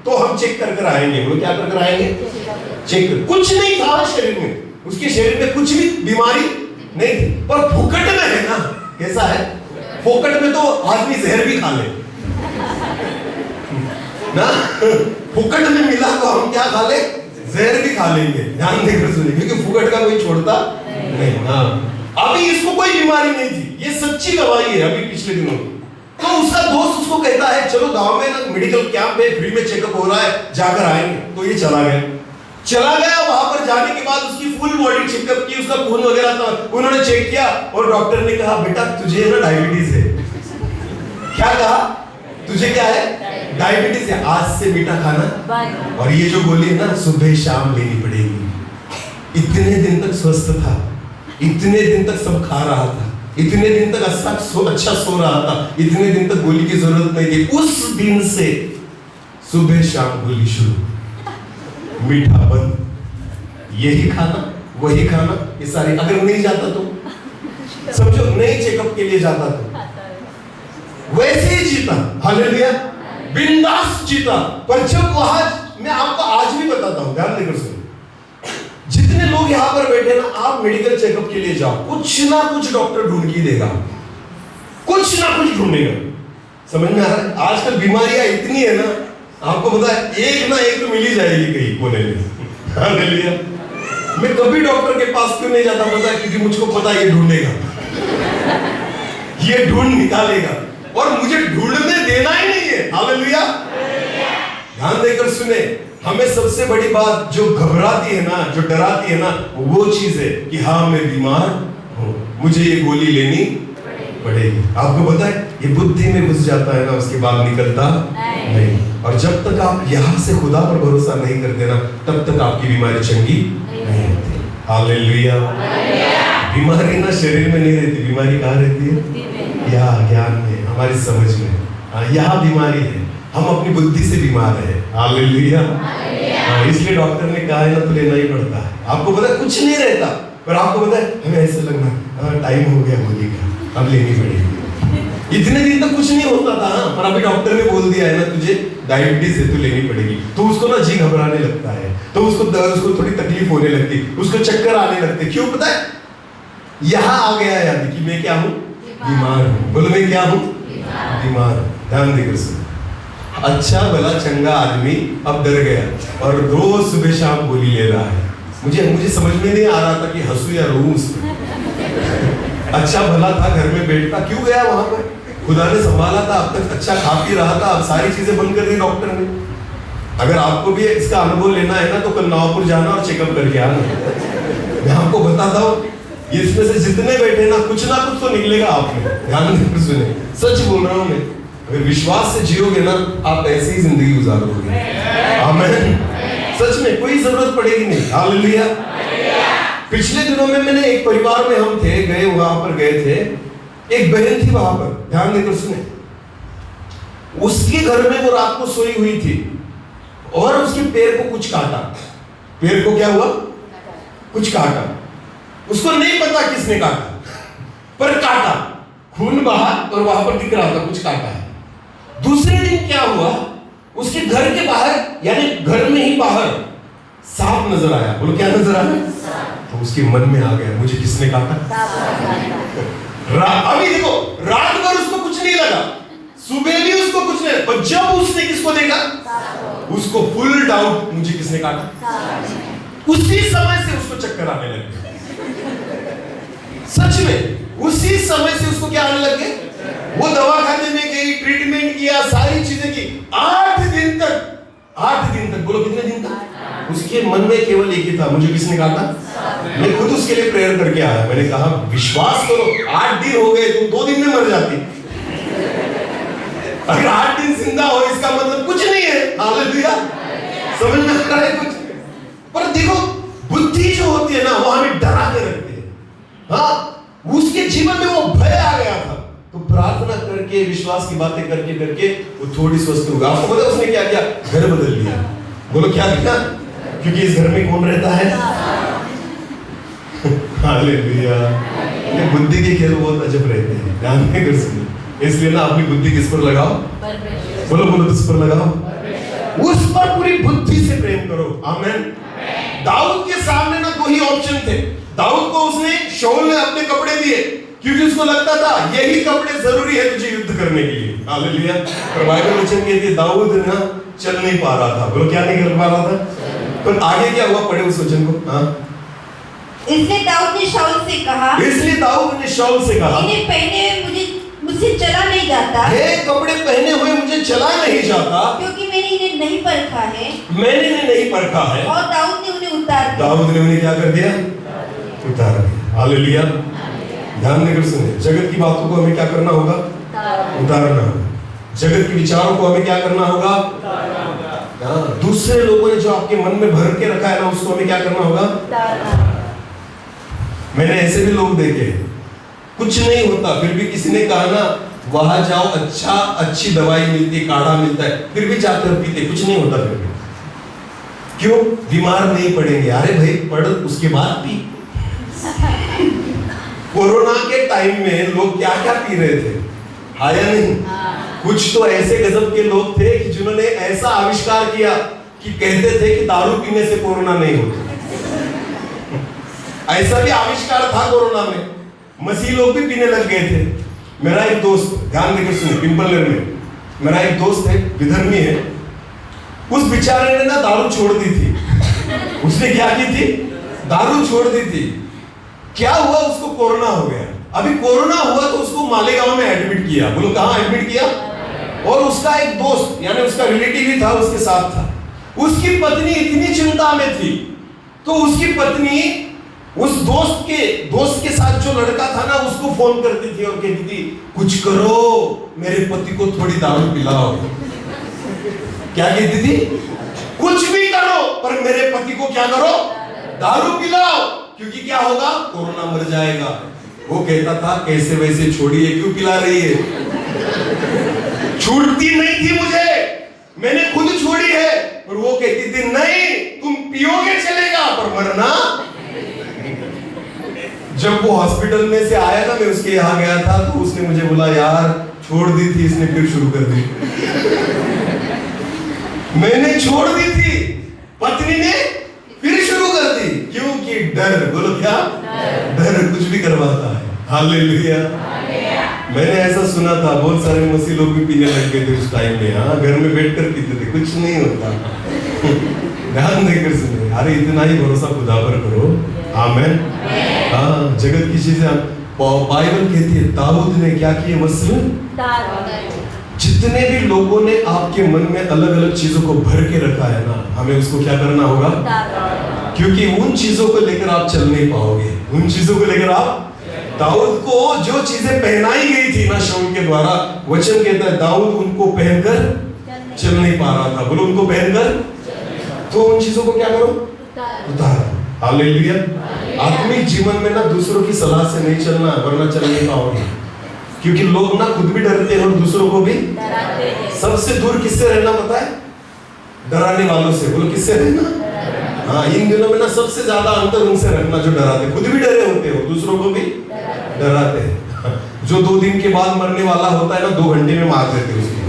S4: तो हम चेक कर आएंगे। बोलो क्या कर आएंगे? चेक। कुछ नहीं था शरीर में, उसके शरीर में कुछ भी बीमारी नहीं थी, पर फुकट में है ना। कैसा है? फोकट में तो आदमी जहर भी खा ले ना, फुकट में मिला तो हम क्या खा ले? जहर भी खा लेंगे। ध्यान देकर सुनिए, क्योंकि फुकट का कोई छोड़ता नहीं। हाँ, अभी इसको कोई बीमारी नहीं थी, ये सच्ची गवाही है। अभी पिछले दिनों तो उसका दोस्त उसको कहता है चलो गांव में ना मेडिकल कैंप है, फ्री में चेकअप हो रहा है, जाकर आएंगे। तो ये चला गया। वहां पर जाने के बाद उसकी फुल बॉडी चेकअप की, उसका खून वगैरह था, उन्होंने चेक किया और डॉक्टर ने कहा बेटा तुझे ना डायबिटीज है। क्या कहा? तुझे क्या है? डायबिटीज है, आज से मीठा खाना और ये जो गोली है ना सुबह शाम लेनी पड़ेगी। इतने दिन तक स्वस्थ था, इतने दिन तक सब खा रहा था, इतने दिन तक अच्छा सो रहा था, इतने दिन तक गोली की जरूरत नहीं थी। उस दिन से सुबह शाम गोली शुरू, मीठा बंद, यही खाना वही खाना, ये सारी। अगर नहीं जाता तो समझो, नहीं चेकअप के लिए जाता तो वैसे ही जीता। हालेलुया। बिंदास जीता। पर जब वहां, मैं आपको आज भी बताता हूं, ध्यान देकर सुनो, जितने लोग यहां पर बैठे ना, आप मेडिकल चेकअप के लिए जाओ, कुछ ना कुछ डॉक्टर ढूंढ के देगा, कुछ ना कुछ ढूंढेगा। समझ में आ रहा है? आजकल बीमारियां इतनी है ना, आपको पता है एक ना एक तो मिल ही जाएगी कहीं कोने में। हालेलुया। मैं कभी डॉक्टर के पास क्यों नहीं जाता पता है? क्योंकि मुझको पता है ये ढूंढेगा, ये ढूंढ निकालेगा और मुझे ढूंढने देना ही नहीं है। हालेलुया। ध्यान देकर सुने, हमें सबसे बड़ी बात जो घबराती है ना, जो डराती है ना, वो चीज है कि हाँ मैं बीमार हूं, मुझे ये गोली लेनी पड़ेगी। आपको पता है ये बुद्धि में घुस जाता है ना, उसके बाद निकलता नहीं। और जब तक आप यहां से खुदा पर भरोसा नहीं करते ना, तब तक आपकी बीमारी चंगी नहीं होती। हालेलुया। बीमारी ना शरीर में नहीं रहती, बीमारी कहाँ रहती है? यहाँ ज्ञान में, हमारी समझ में। यहाँ बीमारी है, हम अपनी बुद्धि से बीमार है। हालेलुया। इसलिए डॉक्टर ने कहा है ना तो लेना ही पड़ता है। आपको पता है कुछ नहीं रहता, पर आपको पता है हमें ऐसे लगना टाइम हो गया गोली का, अब लेनी पड़ेगी। इतने दिन तक कुछ नहीं होता था, पर अभी डॉक्टर ने बोल दिया है ना तुझे डायबिटीज है तो लेनी पड़ेगी, तो उसको ना जी घबराने लगता है, तो उसको थोड़ी तकलीफ होने लगती, उसको चक्कर आने लगते। क्यों पता है? यहाँ आ गया याद कि मैं क्या हूँ? बीमार हूँ। बोलो मैं क्या हूँ? बीमार हूँ। ध्यान देकर सुनो, अच्छा भला चंगा आदमी अब डर गया और रोज सुबह शाम गोली ले रहा है। मुझे समझ में नहीं आ रहा था कि हंसू या रोऊं उस पर। अच्छा भला था, घर में बैठता, क्यों गया वहां पर? खुदा ने संभाला था, अब तक अच्छा खा पी रहा था, अब सारी चीजें बंद कर दी डॉक्टर ने। अगर आपको भी इसका अनुभव लेना है ना तो कल नावपुर जाना और चेकअप करके आना। मैं आपको बताता हूँ, इसमें से जितने बैठे ना कुछ तो निकलेगा आप में। ध्यान देकर सुने, सच बोल रहा हूँ मैं। अगर विश्वास से जियोगे ना, आप ऐसे ही जिंदगी गुजारोगे। आमीन। सच में कोई जरूरत पड़ेगी नहीं। हालेलुया। पिछले दिनों में मैंने एक परिवार में हम थे, वहां पर गए थे। एक बहन थी वहां पर, ध्यान देकर सुने। उसके घर में वो रात को सोई हुई थी और उसके पैर को कुछ काटा। पैर को क्या हुआ? कुछ काटा। उसको नहीं पता किसने काटा, पर काटा, खून बहा और वहां पर दिख रहा था कुछ काटा है। दूसरे दिन क्या हुआ, उसके घर के बाहर, यानी घर में ही बाहर सांप नजर आया। बोलो क्या नजर आया? तो उसके मन में आ गया, मुझे किसने काटा? अभी देखो, रात भर उसको कुछ नहीं लगा, सुबह भी उसको कुछ नहीं, पर जब उसने किसको देखा, उसको फुल डाउट, मुझे किसने काटा। उसी समय से उसको चक्कर आने लगे। सच में उसी समय से उसको क्या आने लगे। वो दवाखाने में गई, ट्रीटमेंट किया, सारी चीजें की। 8 दिन तक, 8 दिन तक, बोलो कितने दिन तक, उसके मन में केवल एक ही था, मुझे किसने काटा। मैं खुद उसके लिए प्रेयर करके आया। मैंने कहा विश्वास करो, 8 दिन हो गए, तुम 2 दिन में मर जाती। अगर 8 दिन जिंदा हो, इसका मतलब कुछ नहीं है। हालेलुया। समझ में आ रहा है कुछ? पर देखो, बुद्धि जो होती है ना, वो हमें डरा के रखती है। हाँ, उसके जीवन में वो भय आ गया था, तो प्रार्थना करके, विश्वास की बातें करके करके वो थोड़ी स्वस्थ हो गया। आपको पता उसने क्या किया? घर बदल लिया। बोलो क्या किया? क्योंकि इस घर में कौन रहता है? हालेलुया। ये बुद्धि के खेल बहुत अजब रहते हैं, ध्यान में कर सुनिए। इसलिए ना अपनी बुद्धि किस पर लगाओ? बोलो बोलो, किस पर लगाओ? उस पर पूरी बुद्धि से प्रेम करो। आमीन। दाऊद के सामने ना 2 ही ऑप्शन थे। दाऊद को उसने शाऊल ने अपने कपड़े दिए, क्योंकि उसको लगता था यही कपड़े जरूरी है तुझे युद्ध करने के लिए। हालेलुया। पर बाइबल वचन कहती है दाऊद ना चल नहीं पा रहा था। बोलो क्या नहीं कर पा रहा था? पर आगे क्या हुआ, पढ़े उस वचन को। हाँ,
S3: इसलिए दाऊद ने शाऊल से कहा,
S4: इन्हें
S3: पहने हुए मुझसे चला नहीं जाता।
S4: ये कपड़े पहने हुए मुझे चला नहीं जाता,
S3: क्योंकि मैंने इन्हें नहीं परखा है। और दाऊद ने उन्हें उतार दिया।
S4: दाऊद ने उन्हें क्या कर दिया? उतार दिया। हालेलुया। ध्यान देकर सुने, जगत की बातों को हमें क्या करना होगा? उतारना होगा। जगत के विचारों को हमें क्या करना होगा? दूसरे लोगों ने जो आपके मन में भर के रखा है ना, उसको हमें क्या करना होगा? मैंने ऐसे भी लोग देखे, कुछ नहीं होता, फिर भी किसी ने कहा ना वहां जाओ, अच्छी दवाई मिलती, काढ़ा मिलता है, फिर भी जाकर पीते, कुछ नहीं होता फिर भी। क्यों? बीमार नहीं पड़ेंगे। अरे भाई पढ़, उसके बाद पी। कोरोना के टाइम में लोग क्या क्या पी रहे थे, आया नहीं? कुछ तो ऐसे गजब के लोग थे कि जिन्होंने ऐसा आविष्कार किया कि कहते थे कि दारू पीने से कोरोना नहीं होता। ऐसा भी आविष्कार था कोरोना में, मसीह लोग भी पीने लग गए थे। मेरा एक दोस्त, ध्यान देकर सुनिए, पिंपलनगर में मेरा एक दोस्त है, विधर्मी है। उस बेचारे ने ना दारू छोड़ दी थी। उसने क्या की थी? दारू छोड़ दी थी। क्या हुआ? उसको कोरोना हो गया। अभी कोरोना हुआ तो उसको मालेगांव में एडमिट किया। बोलो कहां एडमिट किया? और उसका एक दोस्त, यानी उसका रिलेटिव ही था, उसके साथ था। उसकी पत्नी इतनी चिंता में थी, तो उसकी पत्नी उस दोस्त के साथ जो लड़का था ना, उसको फोन करती थी और कहती थी कुछ करो, मेरे पति को थोड़ी दारू पिलाओ। क्या कहती थी? कुछ भी करो, पर मेरे पति को क्या करो? दारू पिलाओ, क्योंकि क्या होगा? कोरोना मर जाएगा। वो कहता था कैसे वैसे छोड़िए, क्यों पिला रही है? छूटती नहीं थी मुझे, मैंने खुद छोड़ी है। और वो कहती थी नहीं, तुम पियोगे चलेगा, पर मरना। जब वो हॉस्पिटल में से आया ना, मैं उसके यहाँ गया था, तो उसने मुझे बोला यार छोड़ दी थी, इसने फिर शुरू कर दी। मैंने छोड़ दी थी, पत्नी ने फिर शुरू कर दी। क्योंकि डर, बोलो क्या? डर कुछ भी करवाता है। हालेलुया। मैंने ऐसा सुना था, बहुत सारे मसीह लोग भी पीने लग गए थे उस टाइम में। हाँ, घर में बैठकर पीते थे, कुछ नहीं होता। ध्यान देकर सुनिए, अरे इतना ही भरोसा खुदा पर करो। आमीन। हाँ, जगत की चीजें बाइबल कहती है दाऊद ने क्या किए? मसलन जितने भी लोगों ने आपके मन में अलग अलग चीजों को भर के रखा है ना, हमें उसको क्या करना होगा? क्योंकि उन चीजों को लेकर आप चल नहीं पाओगे। उन चीजों को लेकर आप दाऊद को जो चीजें पहनाई गई थी ना शाऊल के द्वारा, वचन कहता है दाऊद उनको पहनकर चल नहीं पा रहा था। बोलो उनको पहनकर। तो उन चीजों को क्या करो? उतार। हालेलुया। आत्मिक जीवन में ना दूसरों की सलाह से नहीं चलना, वरना चल नहीं पाओगे। क्योंकि लोग ना खुद भी डरते हैं और दूसरों को भी डराते हैं। सबसे दूर किससे रहना पता है? डराने वालों से। बोलो किससे रहना? हाँ, इन दिनों में ना सबसे ज्यादा अंतर उनसे रखना जो डराते, खुद भी डरे होते हो, दूसरों को भी डराते हैं। जो 2 दिन के बाद मरने वाला होता है ना, 2 घंटे में मार देते उसको।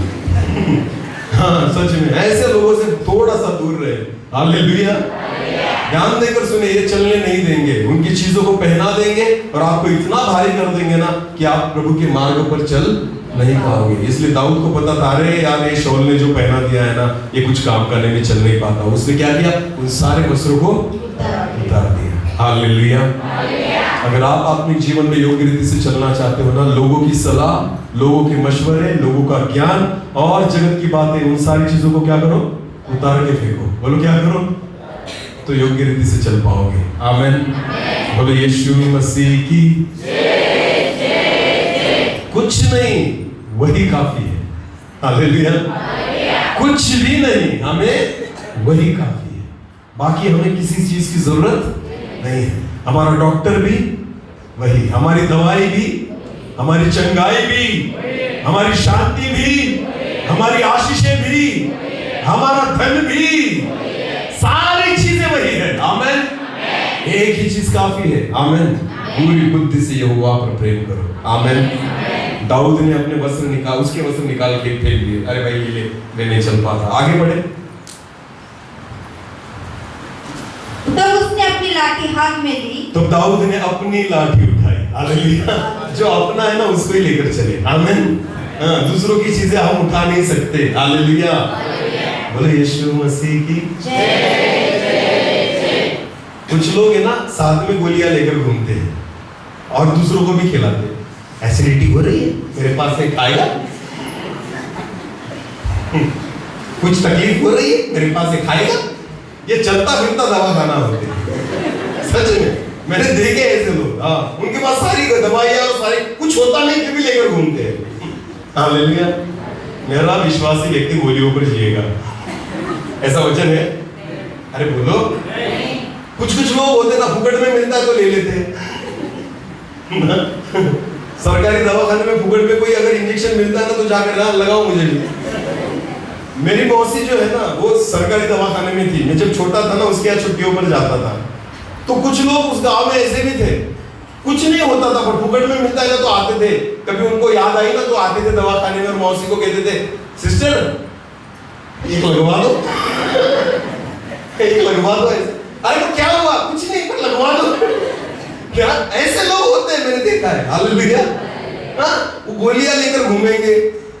S4: हाँ, सच में ऐसे लोगों से थोड़ा सा दूर रहे। हालेलुया। ध्यान देकर सुने, ये चलने नहीं देंगे, उनकी चीजों को पहना देंगे और आपको इतना भारी कर देंगे ना कि आप प्रभु के मार्ग पर चल नहीं पाओगे। इसलिए दाऊद को पता था, अरे यार ये शाऊल ने जो पहना दिया है ना, ये कुछ काम करने में चल नहीं पाता। उसने क्या किया? उन सारे वस्त्रों को उतार दिया। हालेलुया। अगर आप अपने जीवन में योग्य रीति से चलना चाहते हो ना, लोगों की सलाह, लोगों के मशवरे, लोगों का ज्ञान और जगत की बातें, उन सारी चीजों को क्या करो? उतार के फेंको। बोलो क्या करो? तो योग्य रीति से चल पाओगे। आमीन। बोलो यीशु मसीह की कुछ नहीं, वही काफी है। हालेलुया। कुछ भी नहीं, हमें वही काफी है। बाकी हमें किसी चीज की जरूरत नहीं है। हमारा डॉक्टर भी वही, हमारी दवाई भी, हमारी चंगाई भी, हमारी शांति भी, हमारी आशीषें भी, हमारा धन भी, सारी चीजें वही है। आमीन। एक ही चीज काफी है। आमीन। पूरी बुद्धि से यहोवा पर प्रेम करो। आमीन। दाऊद ने अपने वस्त्र निकाल, उसके वस्त्र निकाल के फेंक दिए। अरे भाई ये ले, मैं नहीं चल पाता। आगे बढ़े।
S3: तब उसने अपनी लाठी हाथ में ली।
S4: तो दाऊद ने अपनी लाठी उठाई। हालेलुया। जो अपना है ना उसको ही लेकर चले। आमीन। दूसरों की चीजें हम उठा नहीं सकते। हालेलुया। बोलो यीशु मसीह की जय। कुछ लोग है ना साथ में गोलियां लेकर घूमते हैं और दूसरों को भी खिलाते हैं। एसिडिटी हो रही है, मेरे पास से खाएगा। कुछ तकलीफ हो रही है, मेरे पास से खाएगा। ये चलता फिरता दवाखाना होते हैं। सच में मैंने देखे ऐसे लोग। हाँ, उनके पास सारी दवाइयां और सारी, कुछ होता नहीं फिर भी लेकर घूमते हैं। हालेलुया। मेरा विश्वासी व्यक्ति गोलियों पर जिएगा, ऐसा वचन है। अरे बोलो। कुछ लोग होते ना, फुकट में मिलता है तो ले लेते हैं। सरकारी दवाखाने में फुकट में कोई अगर इंजेक्शन मिलता है ना तो जाकर ना लगाओ मुझे भी। मेरी मौसी जो है ना वो सरकारी दवाखाने में थी। मैं जब छोटा था ना उसके यहाँ छुट्टियों पर जाता था, तो कुछ लोग उस गांव में ऐसे भी थे, कुछ नहीं होता था पर फुकट में मिलता है ना तो आते थे। कभी उनको याद आई ना तो आते थे दवाखाने में और मौसी को कहते थे, सिस्टर एक लगवा दो, एक लगवा दो। अरे तो क्या हुआ? कुछ नहीं, पर लगवा दो। क्या ऐसे लोग होते हैं, मैंने देखा है। हालेलुया। हाँ, वो गोलियां लेकर घूमेंगे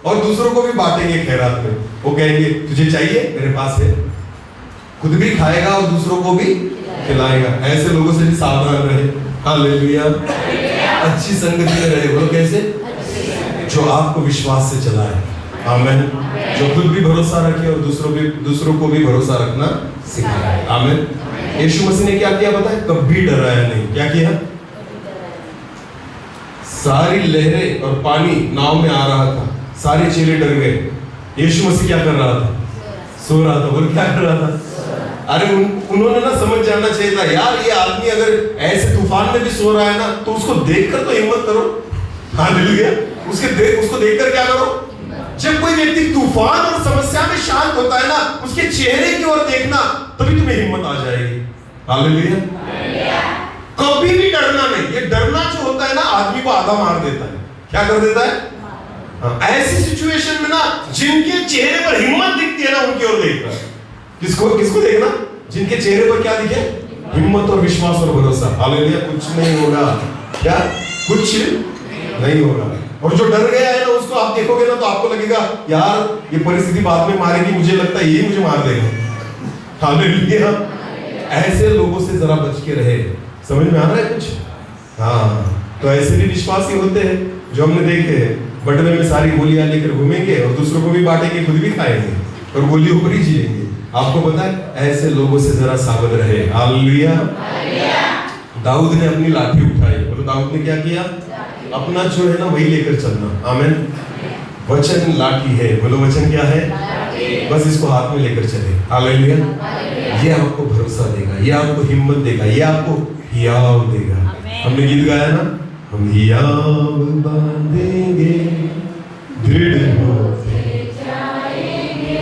S4: और दूसरों को भी बांटेंगे खैरात में। वो कहेंगे तुझे चाहिए, मेरे पास है। खुद भी खाएगा और दूसरों को भी खिलाएगा। ऐसे लोगों से भी सावधान रहे। हालेलुया। अच्छी संगति में रहे। बोलो कैसे? जो आपको विश्वास से चलाए। आमीन। जो खुद भी भरोसा रखे और दूसरों को भी भरोसा रखना सिखाए। आमीन। यीशु मसीह ने क्या किया पता है? कभी डराया नहीं। क्या किया? सारी लहरें और पानी नाव में आ रहा था, सारे चेले डर गए। यीशु मसीह क्या कर रहा था? सो रहा था। बोल क्या कर रहा था? अरे उन्होंने ना समझ जाना चाहिए था, यार ये आदमी अगर ऐसे तूफान में भी सो रहा है ना तो उसको देखकर तो हिम्मत करो। हालेलुया। उसको देखकर क्या करो? जब कोई व्यक्ति तूफान और समस्या में शांत होता है ना, उसके चेहरे की ओर देखना, तभी तुम्हें हिम्मत आ जाएगी। हालेलुया। कभी भी डरना नहीं। ये डरना जो होता है ना आदमी को आधा मार देता है। क्या कर देता है? हाँ, ऐसी सिचुएशन में ना जिनके चेहरे पर हिम्मत दिखती है ना उनकी ओर देखना। किसको देखना? जिनके चेहरे पर क्या दिखे? हिम्मत और विश्वास और भरोसा। हालेलुया। कुछ नहीं होगा। क्या? कुछ नहीं होगा। और जो डर गया है ना उसको आप देखोगे ना तो आपको लगेगा यार ये परिस्थिति बाद में मारेगी, मुझे लगता है ये मुझे मार देगा। हालेलुया। ऐसे लोगों से जरा बच के रहे। समझ में आ रहा है कुछ? हाँ, तो ऐसे भी विश्वासी होते हैं जो हमने देखे हैं, बटवे में सारी गोलियां लेकर घूमेंगे और दूसरों को भी बांटेंगे, खुद भी खाएंगे और गोलियों पर ही जिएंगे। आपको पता है, ऐसे लोगों से जरा सावध रहे। हालेलुया। दाऊद ने अपनी लाठी उठाई। बोलो दाऊद ने क्या किया? अपना जो है ना वही लेकर चलना। आमीन। वचन लाठी है, बोलो वचन क्या है? बस इसको हाथ में लेकर चले। हालेलुया। ये आपको भरोसा देगा, ये आपको हिम्मत देगा, ये आपको हियाव देगा। हमने गीत गाया ना, हम हियाव बांधेंगे दृढ़ होते जाएंगे।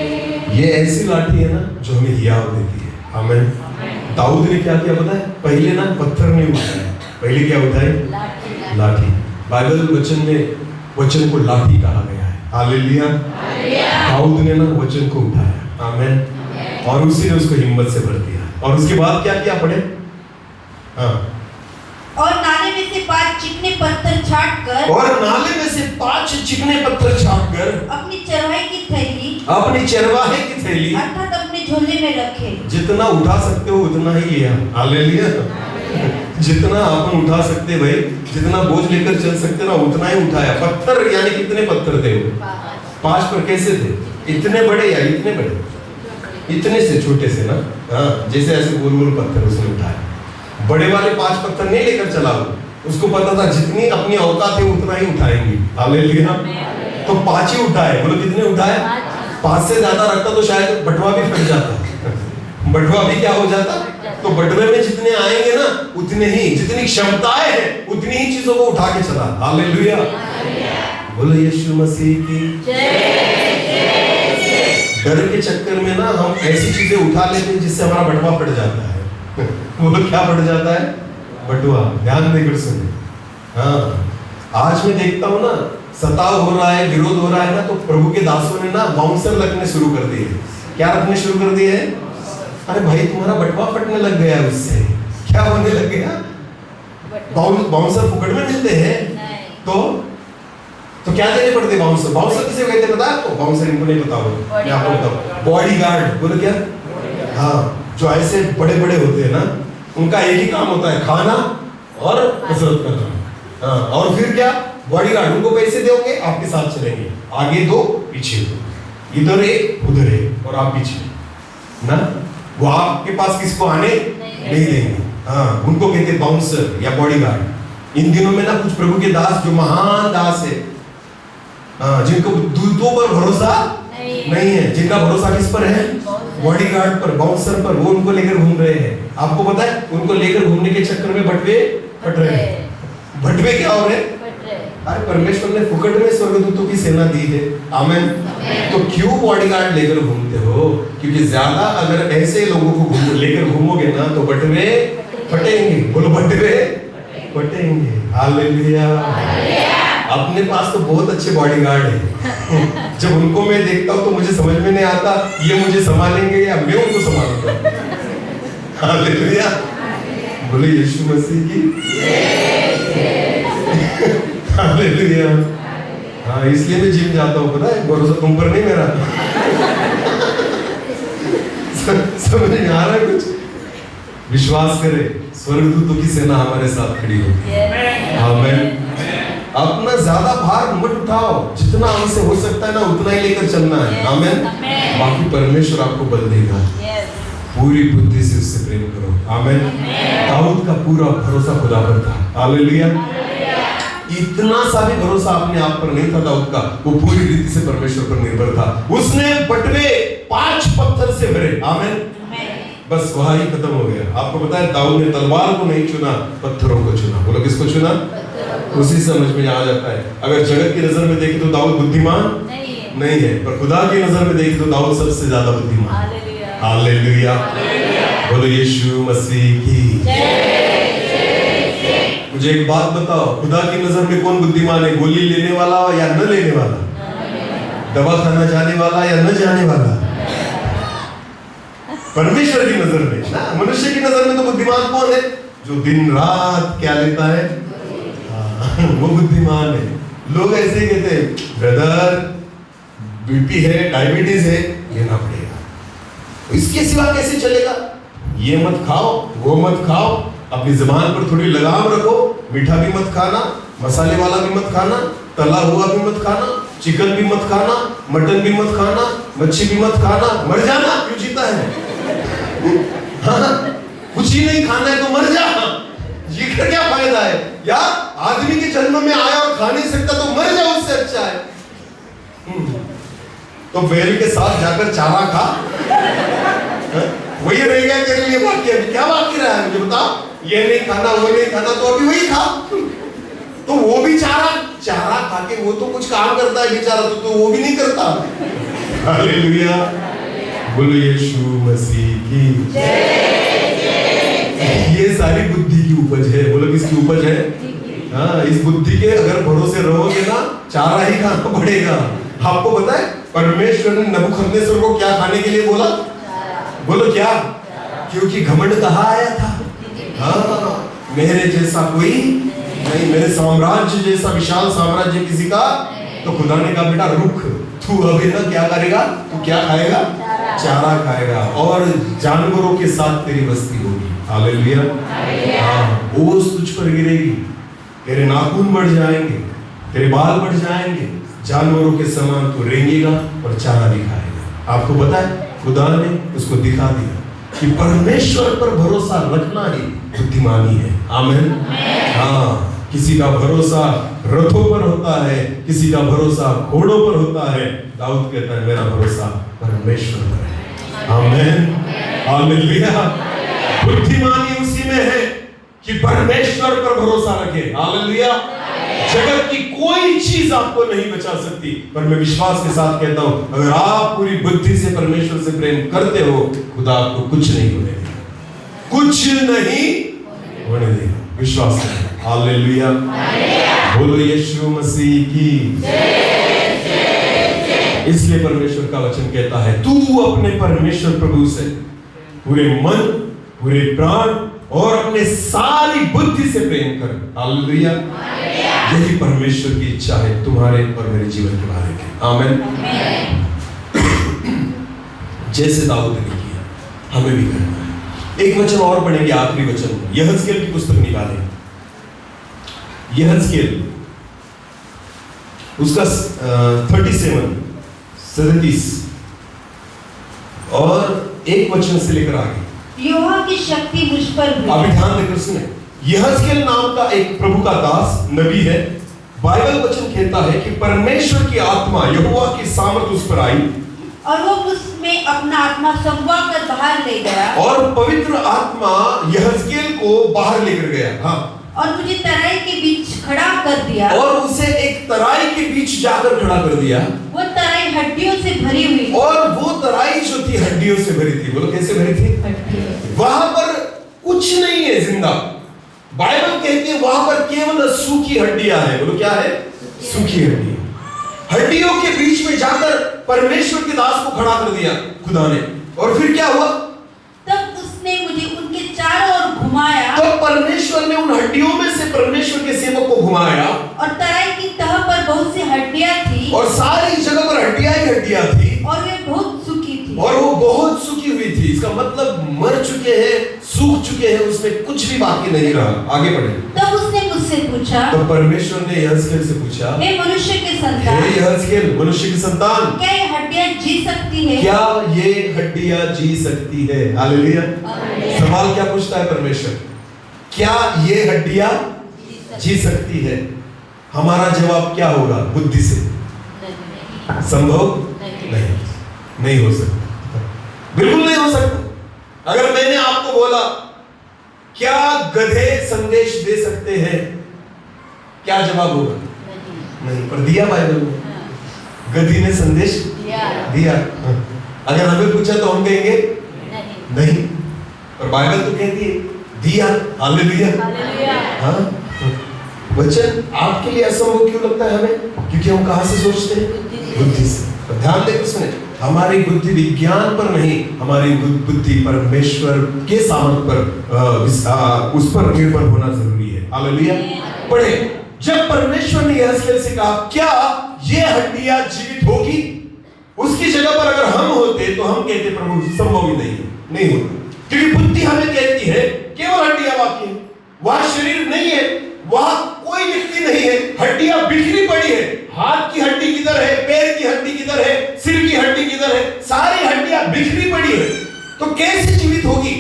S4: ये ऐसी लाठी है ना जो हमें हियाव देती है। आमीन। दाऊद ने क्या किया पता है? पहले ना पत्थर नहीं उठाया, पहले क्या उठाए? लाठी। बाइबल वचन में वचन को लाठी कहा गया है। हालेलुया। दाऊद ने ना वचन को उठाया। आमीन। और उसी ने उसको हिम्मत से भर दिया। और उसके बाद क्या किया पढ़े? हाँ।
S3: और नाले में से 5 चिकने पत्थर छांटकर,
S4: और नाले में से 5 चिकने पत्थर छांटकर
S3: अपनी चरवाहे की थैली,
S4: अपनी चरवाहे की थैली
S3: अर्थात अपने झोले में रखे।
S4: जितना उठा सकते हो उतना ही लिया। हालेलुया। जितना अपन उठा सकते भाई, जितना बोझ लेकर चल सकते ना उतना ही उठाया। पत्थर यानी कितने पत्थर थे वो? 5 पर कैसे थे? इतने बड़े या इतने बड़े? इतने से छोटे से ना, हाँ, जैसे ऐसे गोल गोल पत्थर उसने उठाए। बड़े वाले 5 पत्थर नहीं लेकर चला वो, उसको पता था जितनी अपनी औकात है उतना ही उठाएंगे। हालेलुया। तो 5 ही उठाए। बोलो कितने उठाए? 5 से ज्यादा रखता तो शायद बटवा भी फट जाता। बटवा भी क्या हो जाता? तो बटवे में जितने आएंगे ना उतने ही, जितनी क्षमताएं हैं उतनी ही चीजों को उठा के चला। हालेलुया। बोलो यीशु मसीह की डर के चक्कर में ना हम ऐसी चीजें उठा लेते हैं जिससे हमारा बटवा फट जाता है। वो क्या फट जाता है? बटवा। ध्यान देकर सुनिए। हाँ, आज मैं देखता हूँ ना सताव हो रहा है, विरोध हो रहा है ना, तो प्रभु के दासों ने ना बाउंसर रखने शुरू कर दिए। क्या रखने शुरू कर दिए? अरे भाई तुम्हारा बटवा फटने लग गया उससे। क्या होने लग गया? बाउंसर फुकट में मिलते हैं तो क्या देने पड़ते बाउंसर? बाउंसर किसे कहते हैं पता है आपको? बाउंसर इनको नहीं पता होगा, मैं आपको बताऊं। बॉडीगार्ड। बोलो क्या? हाँ, जो ऐसे बड़े बड़े होते हैं ना, उनका एक ही काम होता है, खाना और कसरत करना। हाँ, और फिर क्या? बॉडीगार्ड। उनको पैसे दोगे, आपके साथ चलेंगे, आगे 2 पीछे 2, इधर एक उधर एक, और आप पीछे ना। वो आपके पास किसको आने नहीं देंगे। हाँ, उनको कहते हैं बाउंसर या बॉडीगार्ड। इन दिनों में ना कुछ प्रभु के दास जो महान दास है, जिनको दूतों पर भरोसा नहीं है, जिनका भरोसा किस पर है? बॉडीगार्ड पर, बाउंसर पर, वो उनको लेकर घूम रहे हैं। आपको पता है उनको लेकर घूमने के चक्कर में बटवे फट रहे हैं। बटवे क्या हो रहे हैं? अरे परमेश्वर ने फुकट में स्वर्गदूतों की सेना दी है। आमीन। तो क्यों बॉडीगार्ड लेकर घूमते हो? क्योंकि ज्यादा अगर ऐसे लोगों को लेकर घूमोगे ना तो बटवे फटेंगे। बोलो बटवे फटेंगे। हालेलुया। अपने पास तो बहुत अच्छे बॉडीगार्ड है। जब उनको मैं देखता हूँ तो मुझे समझ में नहीं आता ये मुझे संभालेंगे या मैं उनको संभालूंगा। हालेलुया। बोलो यीशु मसीह की हालेलुया। हाँ, इसलिए मैं जिम जाता हूँ, पता है? भरोसा तुम पर नहीं मेरा। समझ नहीं आ रहा है कुछ? विश्वास करें, स्वर्गदूतों की सेना हमारे साथ खड़ी होती है। आमीन। अपना ज्यादा भार मत उठाओ, जितना हमसे हो सकता है ना उतना ही लेकर चलना है। आमीन। बाकी परमेश्वर आपको बल देगा। पूरी बुद्धि से उससे प्रेम करो। आमीन। दाऊद का पूरा भरोसा खुदा पर था। हालेलुया। इतना सा भी भरोसा अपने आप पर नहीं था दाऊद का, वो पूरी रीति से परमेश्वर पर निर्भर था। उसने बटवे 5 पत्थर से भरे। आमीन। बस वहां ही खत्म हो गया। आपको पता है दाऊद ने तलवार को नहीं चुना, पत्थरों को चुना। बोलो किसको चुना? उसी समझ में आ जाता है। अगर जगत की नजर में देखे तो दाऊद बुद्धिमान नहीं है, पर खुदा की नजर में देखे तो दाऊद सबसे ज्यादा बुद्धिमान। हालेलुया। बोलो यीशु मसीह की। मुझे एक बात बताओ, खुदा की नजर में कौन बुद्धिमान है? गोली लेने वाला या न लेने वाला? दवा खाना जाने वाला या न जाने वाला? परमेश्वर की नजर में ना। मनुष्य की नजर में तो बुद्धिमान कौन है? जो दिन रात क्या लेता है, वो बुद्धिमान है। लोग ऐसे ही कहते हैं, ब्रदर बीपी है, डायबिटीज है, लेना पड़ेगा। इसके सिवा कैसे चलेगा? ये मत खाओ, वो मत खाओ, अपनी जुबान पर थोड़ी लगाम रखो, मीठा भी मत खाना, मसाले वाला भी मत खाना, तला हुआ भी मत खाना, चिकन भी मत खाना, मटन भी मत खाना, मच्छी भी मत खाना। मर जाना, क्यों जीता है? हाँ, कुछ ही नहीं खाना है तो मर जा। जी कर क्या फायदा है यार? आदमी के जन्म में आया और खा नहीं सकता तो मर जाओ, उससे अच्छा है। तो बैल के साथ जाकर चारा खा, वही रह गया तेरे लिए बाकी। अभी क्या बाकी रहा है मुझे बताओ? ये नहीं खाना, वो नहीं खाना, तो अभी वही खा। तो वो भी चारा खा के वो तो कुछ काम करता है बेचारा, तो वो भी नहीं करता। हालेलुया, बोलो यीशु मसीह की ये सारी बुद्धि की उपज है। बोलो किसकी उपज है? हाँ, इस बुद्धि के अगर भरोसे रहोगे ना, चारा ही खाना पड़ेगा। आपको पता है परमेश्वर ने नबूखदनेस्सर को क्या खाने के लिए बोला? बोलो क्या? क्योंकि घमंड कहाँ आया था? हाँ, मेरे जैसा कोई नहीं, मेरे साम्राज्य जैसा विशाल साम्राज्य किसी का। तो खुदा ने कहा बेटा रुक, तू अभी ना क्या करेगा? तू क्या खाएगा? चारा खाएगा, और जानवरों के साथ तेरी बस्ती होगी। हालेलुया। हाँ, ओस तुझ पर गिरेगी, तेरे नाखून बढ़ जाएंगे, तेरे बाल बढ़ जाएंगे, जानवरों के समान तू रेंगेगा और चारा भी खाएगा। आपको पता है खुदा ने उसको दिखा दिया कि परमेश्वर पर भरोसा रखना ही बुद्धिमानी है। आमीन। हाँ, किसी का भरोसा रथों पर होता है, किसी का भरोसा घोड़ों पर होता है। दाऊद कहता है मेरा भरोसा परमेश्वर पर है। आमीन, हालेलुया। बुद्धिमानी उसी में है कि परमेश्वर पर भरोसा रखे। हालेलुया। जगत की कोई चीज आपको नहीं बचा सकती, पर मैं विश्वास के साथ कहता हूं, अगर आप पूरी बुद्धि से परमेश्वर से प्रेम करते हो, खुदा आपको कुछ नहीं होने देगा, कुछ नहीं होने देगा। विश्वास करें। हालेलुया, बोलो यीशु मसीह की। इसलिए परमेश्वर का वचन कहता है तू अपने परमेश्वर प्रभु से पूरे मन, पूरे प्राण और अपने सारी बुद्धि से प्रेम कर। हालेलुया। यही परमेश्वर की इच्छा है तुम्हारे और मेरे जीवन के बारे में। आमीन। जैसे दाऊद ने किया, हमें भी करना है। एक वचन और पढ़ेंगे, आखिरी वचन, यहजकेल की पुस्तक निकालें। यहजकेल उसका 37 और एक वचन से लेकर आगे।
S3: यहोवा की शक्ति मुझ पर हुई।
S4: अभी ध्यान देकर सुने। यहजकेल नाम का एक प्रभु का दास नबी है। बाइबल वचन कहता है कि परमेश्वर की आत्मा, यहोवा की सामर्थ उस पर आई
S3: और वो उसमें अपना आत्मा समवा कर बाहर ले गया,
S4: और पवित्र आत्मा यहजकेल को बाहर लेकर गया। हाँ,
S3: और मुझे तराई के बीच खड़ा कर दिया,
S4: और उसे एक तराई के बीच जाकर खड़ा कर दिया।
S3: वो तराई हड्डियों से भरी हुई,
S4: और वो तराई जो थी हड्डियों से भरी थी। बोलो कैसे भरी थी? वहां पर कुछ नहीं है जिंदा। बाइबल कहती है वहां पर केवल सूखी हड्डियां हैं। बोलो क्या है? सूखी हड्डियां। हड्डियों के बीच में जाकर परमेश्वर के दास को खड़ा कर दिया खुदा ने। और फिर क्या हुआ?
S3: तब उसने मुझे उनके चारों ओर घुमाया,
S4: तो परमेश्वर ने उन हड्डियों में से परमेश्वर के सेवक को घुमाया,
S3: और तराई की तह पर बहुत सी हड्डियां थी,
S4: और सारी जगह पर हड्डियां ही हड्डियां थी,
S3: और वे बहुत सूखी थी।
S4: और वो बहुत सूखी हुई थी। इसका मतलब मर चुके हैं, सूख चुके हैं, उसमें कुछ भी बाकी नहीं रहा। आगे बढ़े।
S3: तब उसने मुझसे पूछा,
S4: तो परमेश्वर ने यहजकेल से पूछा,
S3: हे मनुष्य के संतान,
S4: हे यहजकेल मनुष्य की संतान,
S3: क्या ये हड्डियां जी सकती है?
S4: क्या ये हड्डियां जी सकती है? हालेलुया। सवाल क्या पूछता है परमेश्वर? क्या ये हड्डियां जी सकती है? हमारा जवाब क्या होगा? बुद्धि से संभव नहीं हो सकता, बिल्कुल नहीं हो सकता। अगर मैंने आपको बोला क्या गधे संदेश दे सकते हैं, क्या जवाब होगा? नहीं। पर दिया बाइबल में, गधी ने संदेश दिया। अगर हमें पूछा तो हम कहेंगे नहीं। और बाइबल तो कहती है दिया। हालेलुया। हाँ, वचन आपके लिए असंभव क्यों लगता है हमें? क्योंकि हम कहां से सोचते हैं? बुद्धि से। तो ध्यान देकर सुने, हमारी बुद्धि विज्ञान पर नहीं, हमारी बुद्धि परमेश्वर के सामर्थ पर उस पर निर्भर होना जरूरी है। हालेलुया। पढ़े, जब परमेश्वर ने यहजकेल से कहा क्या ये हड्डियां जीवित होगी, उसकी जगह पर अगर हम होते तो हम कहते प्रभु संभव ही नहीं होता। क्योंकि बुद्धि हमें कहती है केवल हड्डियां बाकी है, वहां शरीर नहीं है, वहां कोई व्यक्ति नहीं है, हड्डियां बिखरी पड़ी है। हाथ की हड्डी किधर है, पैर की हड्डी किधर है, सिर की हड्डी किधर है, सारी हड्डियां बिखरी पड़ी है। तो कैसे जीवित होगी?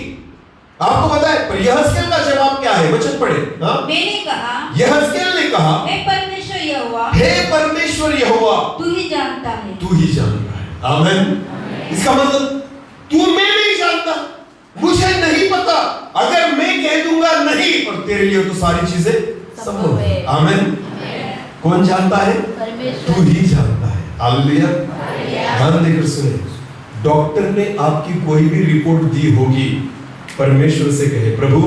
S4: आपको पता है, पर यहज़केल का जवाब क्या है? वचन पढ़े। हाँ,
S3: मैंने कहा,
S4: यहज़केल ने कहा,
S3: हे परमेश्वर यहोवा,
S4: हे परमेश्वर यहोवा,
S3: तू ही जानता है।
S4: तू ही जानता है। आमीन। इसका मतलब तू, मैं नहीं जानता, मुझे नहीं पता। अगर मैं कह दूंगा नहीं, और तेरे लिए तो सारी चीजें संभव है। आमीन। कौन जानता है? तू ही जानता है। हालेलुया। ध्यान देकर सुने, डॉक्टर ने आपकी कोई भी रिपोर्ट दी होगी, परमेश्वर से कहे, प्रभु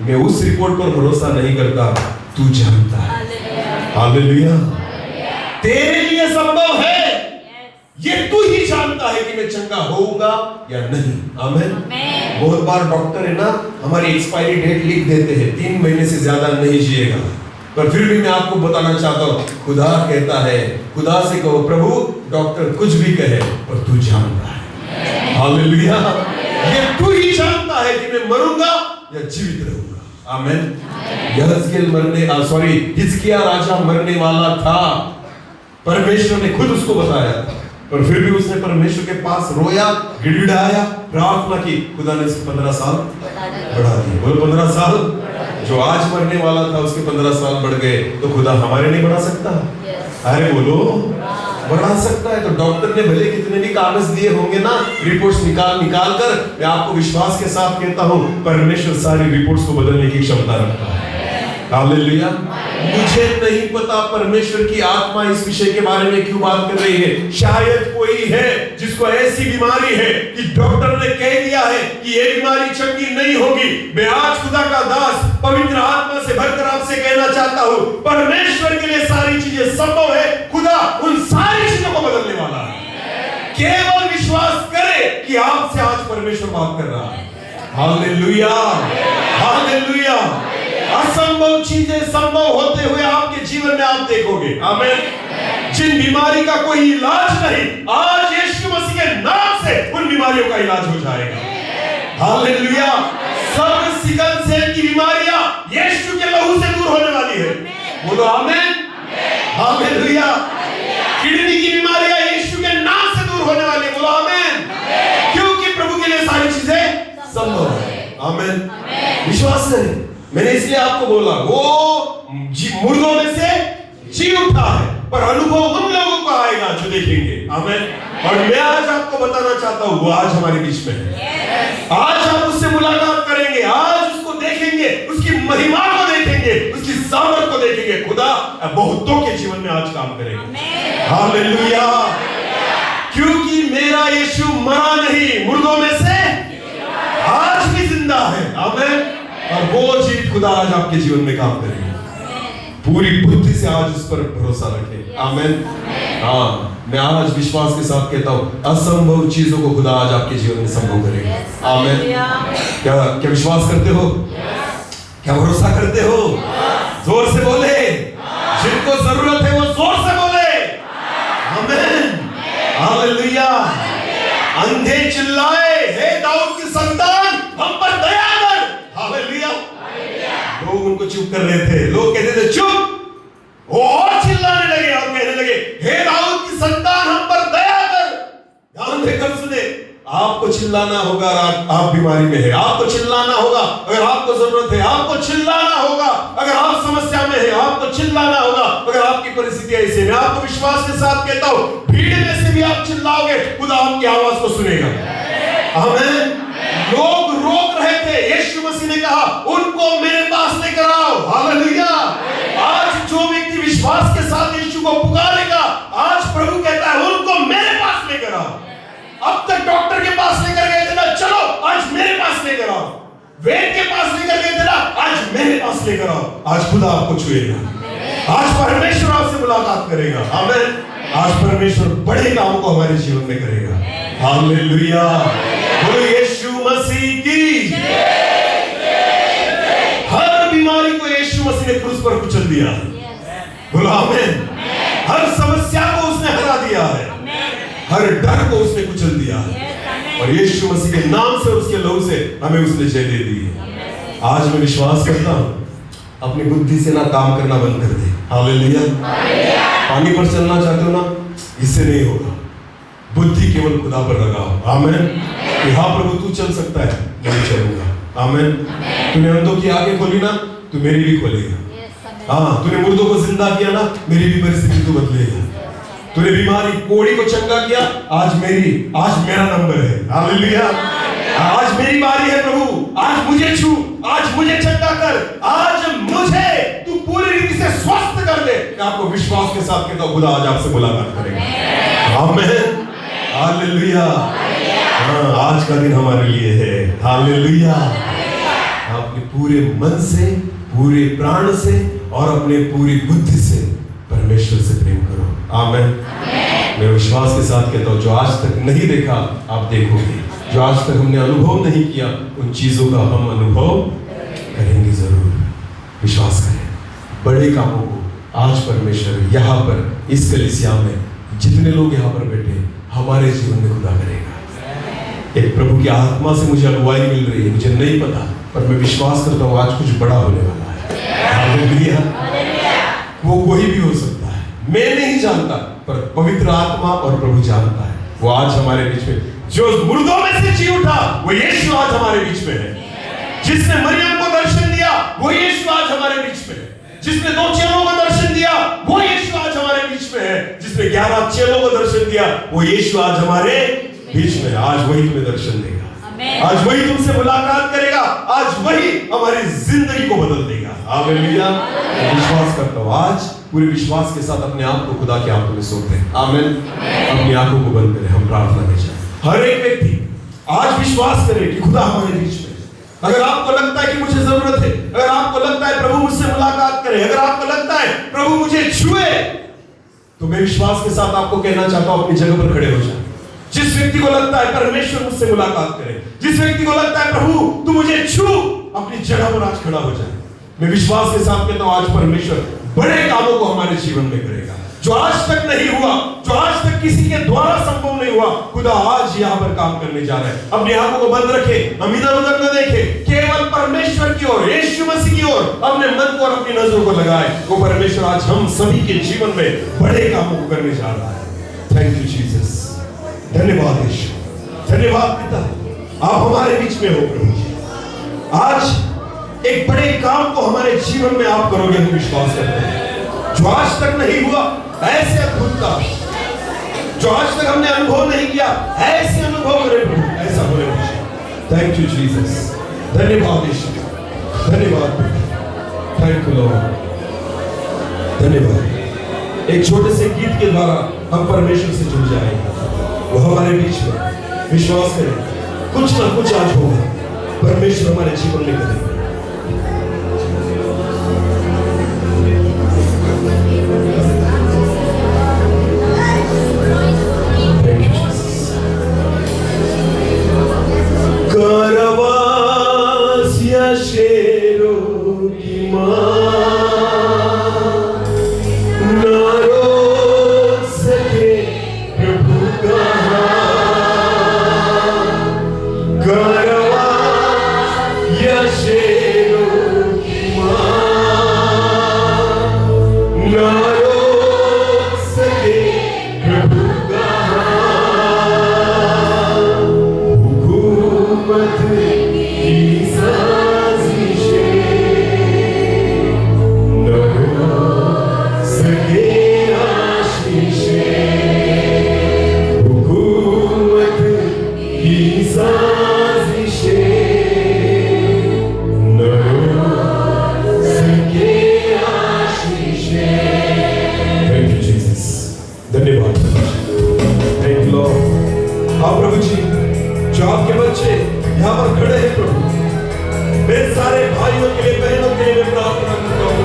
S4: मैं उस रिपोर्ट पर भरोसा नहीं करता, तू जानता है। हालेलुया। तेरे लिए संभव है, ये तू ही जानता है कि मैं चंगा होऊंगा या नहीं। आमीन। बहुत बार डॉक्टर है ना, हमारी एक्सपायरी डेट लिख देते हैं, 3 महीने से ज्यादा नहीं जिएगा, पर फिर भी मैं आपको बताना चाहता हूं, खुदा कहता है, खुदा से कहो, प्रभु डॉक्टर कुछ भी कहे, पर तू जानता है। हालेलुया। ये तू ही जानता है कि मैं मरूंगा या जीवित रहूंगा। आमीन। हिजकिय्याह राजा मरने वाला था, परमेश्वर ने खुद उसको बताया था, पर फिर भी उसने परमेश्वर के पास रोया, गिड़गिड़ाया, प्रार्थना की, खुदा ने उसके 15 साल बढ़ा दिए। बोलो 15 साल। जो आज मरने वाला था उसके 15 साल बढ़ गए, तो खुदा हमारे नहीं बढ़ा सकता? अरे बोलो, बढ़ा सकता है। तो डॉक्टर ने भले कितने भी कागज दिए होंगे ना, रिपोर्ट्स निकाल कर, मैं आपको विश्वास के साथ कहता हूं, परमेश्वर सारी रिपोर्ट्स को बदलने की क्षमता रखता है। हालेलुया। मुझे नहीं पता परमेश्वर की आत्मा इस विषय के बारे में क्यों बात कर रही है। शायद कोई है जिसको ऐसी बीमारी है कि डॉक्टर ने कह दिया है कि ये बीमारी चंगी नहीं होगी। मैं आज खुदा का दास पवित्र आत्मा से भरकर आपसे कहना चाहता हूं, परमेश्वर के लिए सारी चीजें संभव है। खुदा उन सारी चीजों को बदलने वाला है। केवल विश्वास करे कि आपसे आज परमेश्वर बात कर रहा है। हालेलुया। हालेलुया। असंभव चीजें संभव होते हुए आपके जीवन में आप देखोगे। आमीन। जिन बीमारी का कोई इलाज नहीं, आज यीशु मसीह के नाम से उन बीमारियों का इलाज हो जाएगा। हालेलुया। सब सिकल सेल की बीमारियां यीशु के लहू से दूर होने वाली है। बोलो आमीन। हालेलुया। किडनी की बीमारियां यीशु के नाम से दूर होने वाली है। बोलो आमीन। क्योंकि प्रभु के लिए सारी चीजें संभव है। आमीन। विश्वास करें। मैंने इसलिए आपको बोला, वो मुर्दों में से जी उठा है, पर अनुभव उन लोगों को आएगा जो देखेंगे। आमीन। और मैं आज आपको बताना चाहता हूं, वो आज हमारे बीच में है। आज आप उससे मुलाकात करेंगे, आज उसको देखेंगे, उसकी महिमा को देखेंगे, उसकी सामर्थ को देखेंगे। खुदा बहुतों के जीवन में आज काम करेगा। हालेलुया। क्योंकि मेरा यीशु मरा नहीं, मुर्दों में से आज भी जिंदा है। आमीन। और वो जीवित खुदा आज आपके जीवन में काम करेगा। पूरी बुद्धि से आज उस पर भरोसा रखें। आमीन। हाँ, मैं आज विश्वास के साथ कहता हूँ, असंभव चीजों को खुदा आज आपके जीवन में संभव करेगा। आमीन। क्या विश्वास करते हो? क्या भरोसा करते हो? जोर से बोले। जिनको जरूरत है वो जोर से बोले। आमीन। हालेलुया। अंधे चिल्लाए, हे दाऊद की संतान, हम पर दया कर। हालेलुया। लोग उनको चुप कर रहे थे, लोग कहते थे चुप, वो और चिल्लाने लगे और कहने लगे, हे दाऊद की संतान, हम पर दया कर। ध्यान देकर सुने, आपको चिल्लाना होगा आप बीमारी में है, आपको चिल्लाना होगा अगर आपको जरूरत है, आपको चिल्लाना होगा अगर आप समस्या में है, आपको चिल्लाना होगा अगर आपकी परिस्थिति ऐसी। मैं आपको विश्वास के साथ कहता हूं, भीड़ में से भी आप चिल्लाओगे, खुदा आपकी आवाज को सुनेगा। आमीन। लोग रोक रहे थे, यीशु मसीह ने कहा, उनको मेरे पास लेकर आओ। हालेलुया। आज जो व्यक्ति विश्वास के साथ यीशु को पुकारेगा, आज प्रभु कहता है, उनको मेरे पास लेकर आओ। अब तक डॉक्टर के पास लेकर गए थे ना, चलो आज मेरे पास लेकर आओ। वेद के पास लेकर गए थे ना, आज मेरे पास लेकर आओ। आज खुदा आपको छुएगा, आज परमेश्वर आपसे मुलाकात करेगा। आमीन। आज परमेश्वर बड़े कामों को हमारे जीवन में करेगा। हालेलुया। बोलो यीशु मसीह की। हर बीमारी को यीशु मसीह ने क्रूस पर कुचल दिया। बोलो आमीन। हर समस्या को उसने हरा दिया है, हर डर को उसने कुचल दिया है, और यीशु मसीह के नाम से, उसके लहू से हमें उसने जय दे दी है। आज मैं विश्वास करता हूं, अपनी बुद्धि से ना काम करना बंद कर दे। हालेलुया। पानी पर चलना चाहते हो ना, इससे नहीं होगा। बुद्धि केवल खुदा पर लगाओ। आमीन। कि हाँ प्रभु तू चल सकता है, मैं चलूंगा। आमीन। तूने अंधों की आंखें खोली ना, तू मेरी भी खोलेगा। हाँ, तूने मुर्दों को जिंदा किया ना, मेरी भी परिस्थिति तू बदलेगा। तूने बीमारी कोड़ी को चंगा किया, आज मेरा नंबर है। हालेलुया। आज मेरी बारी है प्रभु, आज मुझे छू, आज मुझे चंगा कर, आज मुझे तू पूरी रीति से स्वस्थ कर दे। मैं आपको विश्वास के साथ कहता हूं, खुदा आज आपसे मुलाकात करेगा। आमीन। हालेलुया। हाँ, आज का दिन हमारे लिए है। हालेलुया। अपने पूरे मन से, पूरे प्राण से और अपने पूरी बुद्धि से परमेश्वर से प्रेम करो। आमीन। मैं विश्वास के साथ कहता हूं, जो आज तक नहीं देखा आप देखोगे, जो आज तक हमने अनुभव नहीं किया उन चीजों का हम अनुभव करेंगे जरूर। विश्वास करें, बड़े कामों को आज परमेश्वर यहाँ पर इस कलीसिया में जितने लोग यहाँ पर बैठे हमारे जीवन में खुदा करेगा। एक प्रभु की आत्मा से मुझे अगुवाई मिल रही है, मुझे नहीं पता, पर मैं विश्वास करता हूँ आज कुछ बड़ा होने वाला है। हालेलुया। वो कोई भी हो सकता है, मैं नहीं जानता, पर पवित्र आत्मा और प्रभु जानता है। वो आज हमारे बीच में, जो मुर्दों में से जी उठा, वो यीशु आज हमारे बीच में है। जिसने मरियम को दर्शन दिया, वो यीशु आज हमारे बीच में है। जिसने 2 चेलों को दर्शन दिया, वो यीशु आज हमारे बीच में है। जिसने 11 चेलों को दर्शन दिया, वो यीशु आज हमारे बीच में है। आज वही तुम्हें दर्शन देगा, आज वही तुमसे मुलाकात करेगा, आज वही हमारी जिंदगी को बदल देगा। हालेलुया। विश्वास करता हूँ, आज पूरे विश्वास के साथ अपने आप को खुदा के हाथों में सौंप दें। आमीन। अपनी आंखों को बंद करें, हम प्रार्थना में जाएं। हर एक व्यक्ति आज विश्वास करे कि खुदा हमारे बीच में। अगर आपको लगता है कि मुझे जरूरत है, अगर आपको लगता है प्रभु मुझसे मुलाकात करे, अगर आपको लगता है प्रभु मुझे छुए, तो मैं विश्वास के साथ आपको कहना चाहता हूं, अपनी जगह पर खड़े हो जाए। जिस व्यक्ति को लगता है परमेश्वर मुझसे मुलाकात करे, जिस व्यक्ति को लगता है प्रभु तू मुझे छू, अपनी जगह पर आज खड़ा हो जाए। मैं विश्वास के साथ कहता हूं, आज परमेश्वर बड़े कामों को हमारे जीवन में करेगा, जो आज तक नहीं हुआ, जो आज तक किसी के द्वारा संभव नहीं हुआ। खुदा आज यहाँ पर काम करने जा रहा है। अपनी आंखों को बंद रखे, हम इधर उधर न देखे, केवल परमेश्वर की ओर, यीशु मसीह की ओर अपने मन को और अपनी नजरों को लगाए। वो परमेश्वर आज हम सभी के जीवन में बड़े कामों को करने जा रहा है। Thank you Jesus. धन्यवाद यीशु, धन्यवाद पिता, आप हमारे बीच में हो प्रभु। आज एक बड़े काम को हमारे जीवन में आप करोगे, हम विश्वास करते हैं। जो आज तक नहीं हुआ, ऐसे अद्भुत काम, जो आज तक हमने अनुभव नहीं किया, ऐसे अनुभव करें प्रभु, ऐसा हो रहा है। Thank you Jesus. धन्यवाद यीशु, धन्यवाद प्रभु। थैंक यू लॉर्ड, धन्यवाद। एक छोटे से गीत के द्वारा हम परमेश्वर से जुड़ जाएंगे। वो हमारे बीच में, विश्वास करें, कुछ ना कुछ आज होगा, परमेश्वर हमारे जीवन में करेगा। यहाँ पर खड़े हैं प्रभु, मेरे सारे भाइयों के लिए, बहनों के लिए मैं प्रार्थना करता हूँ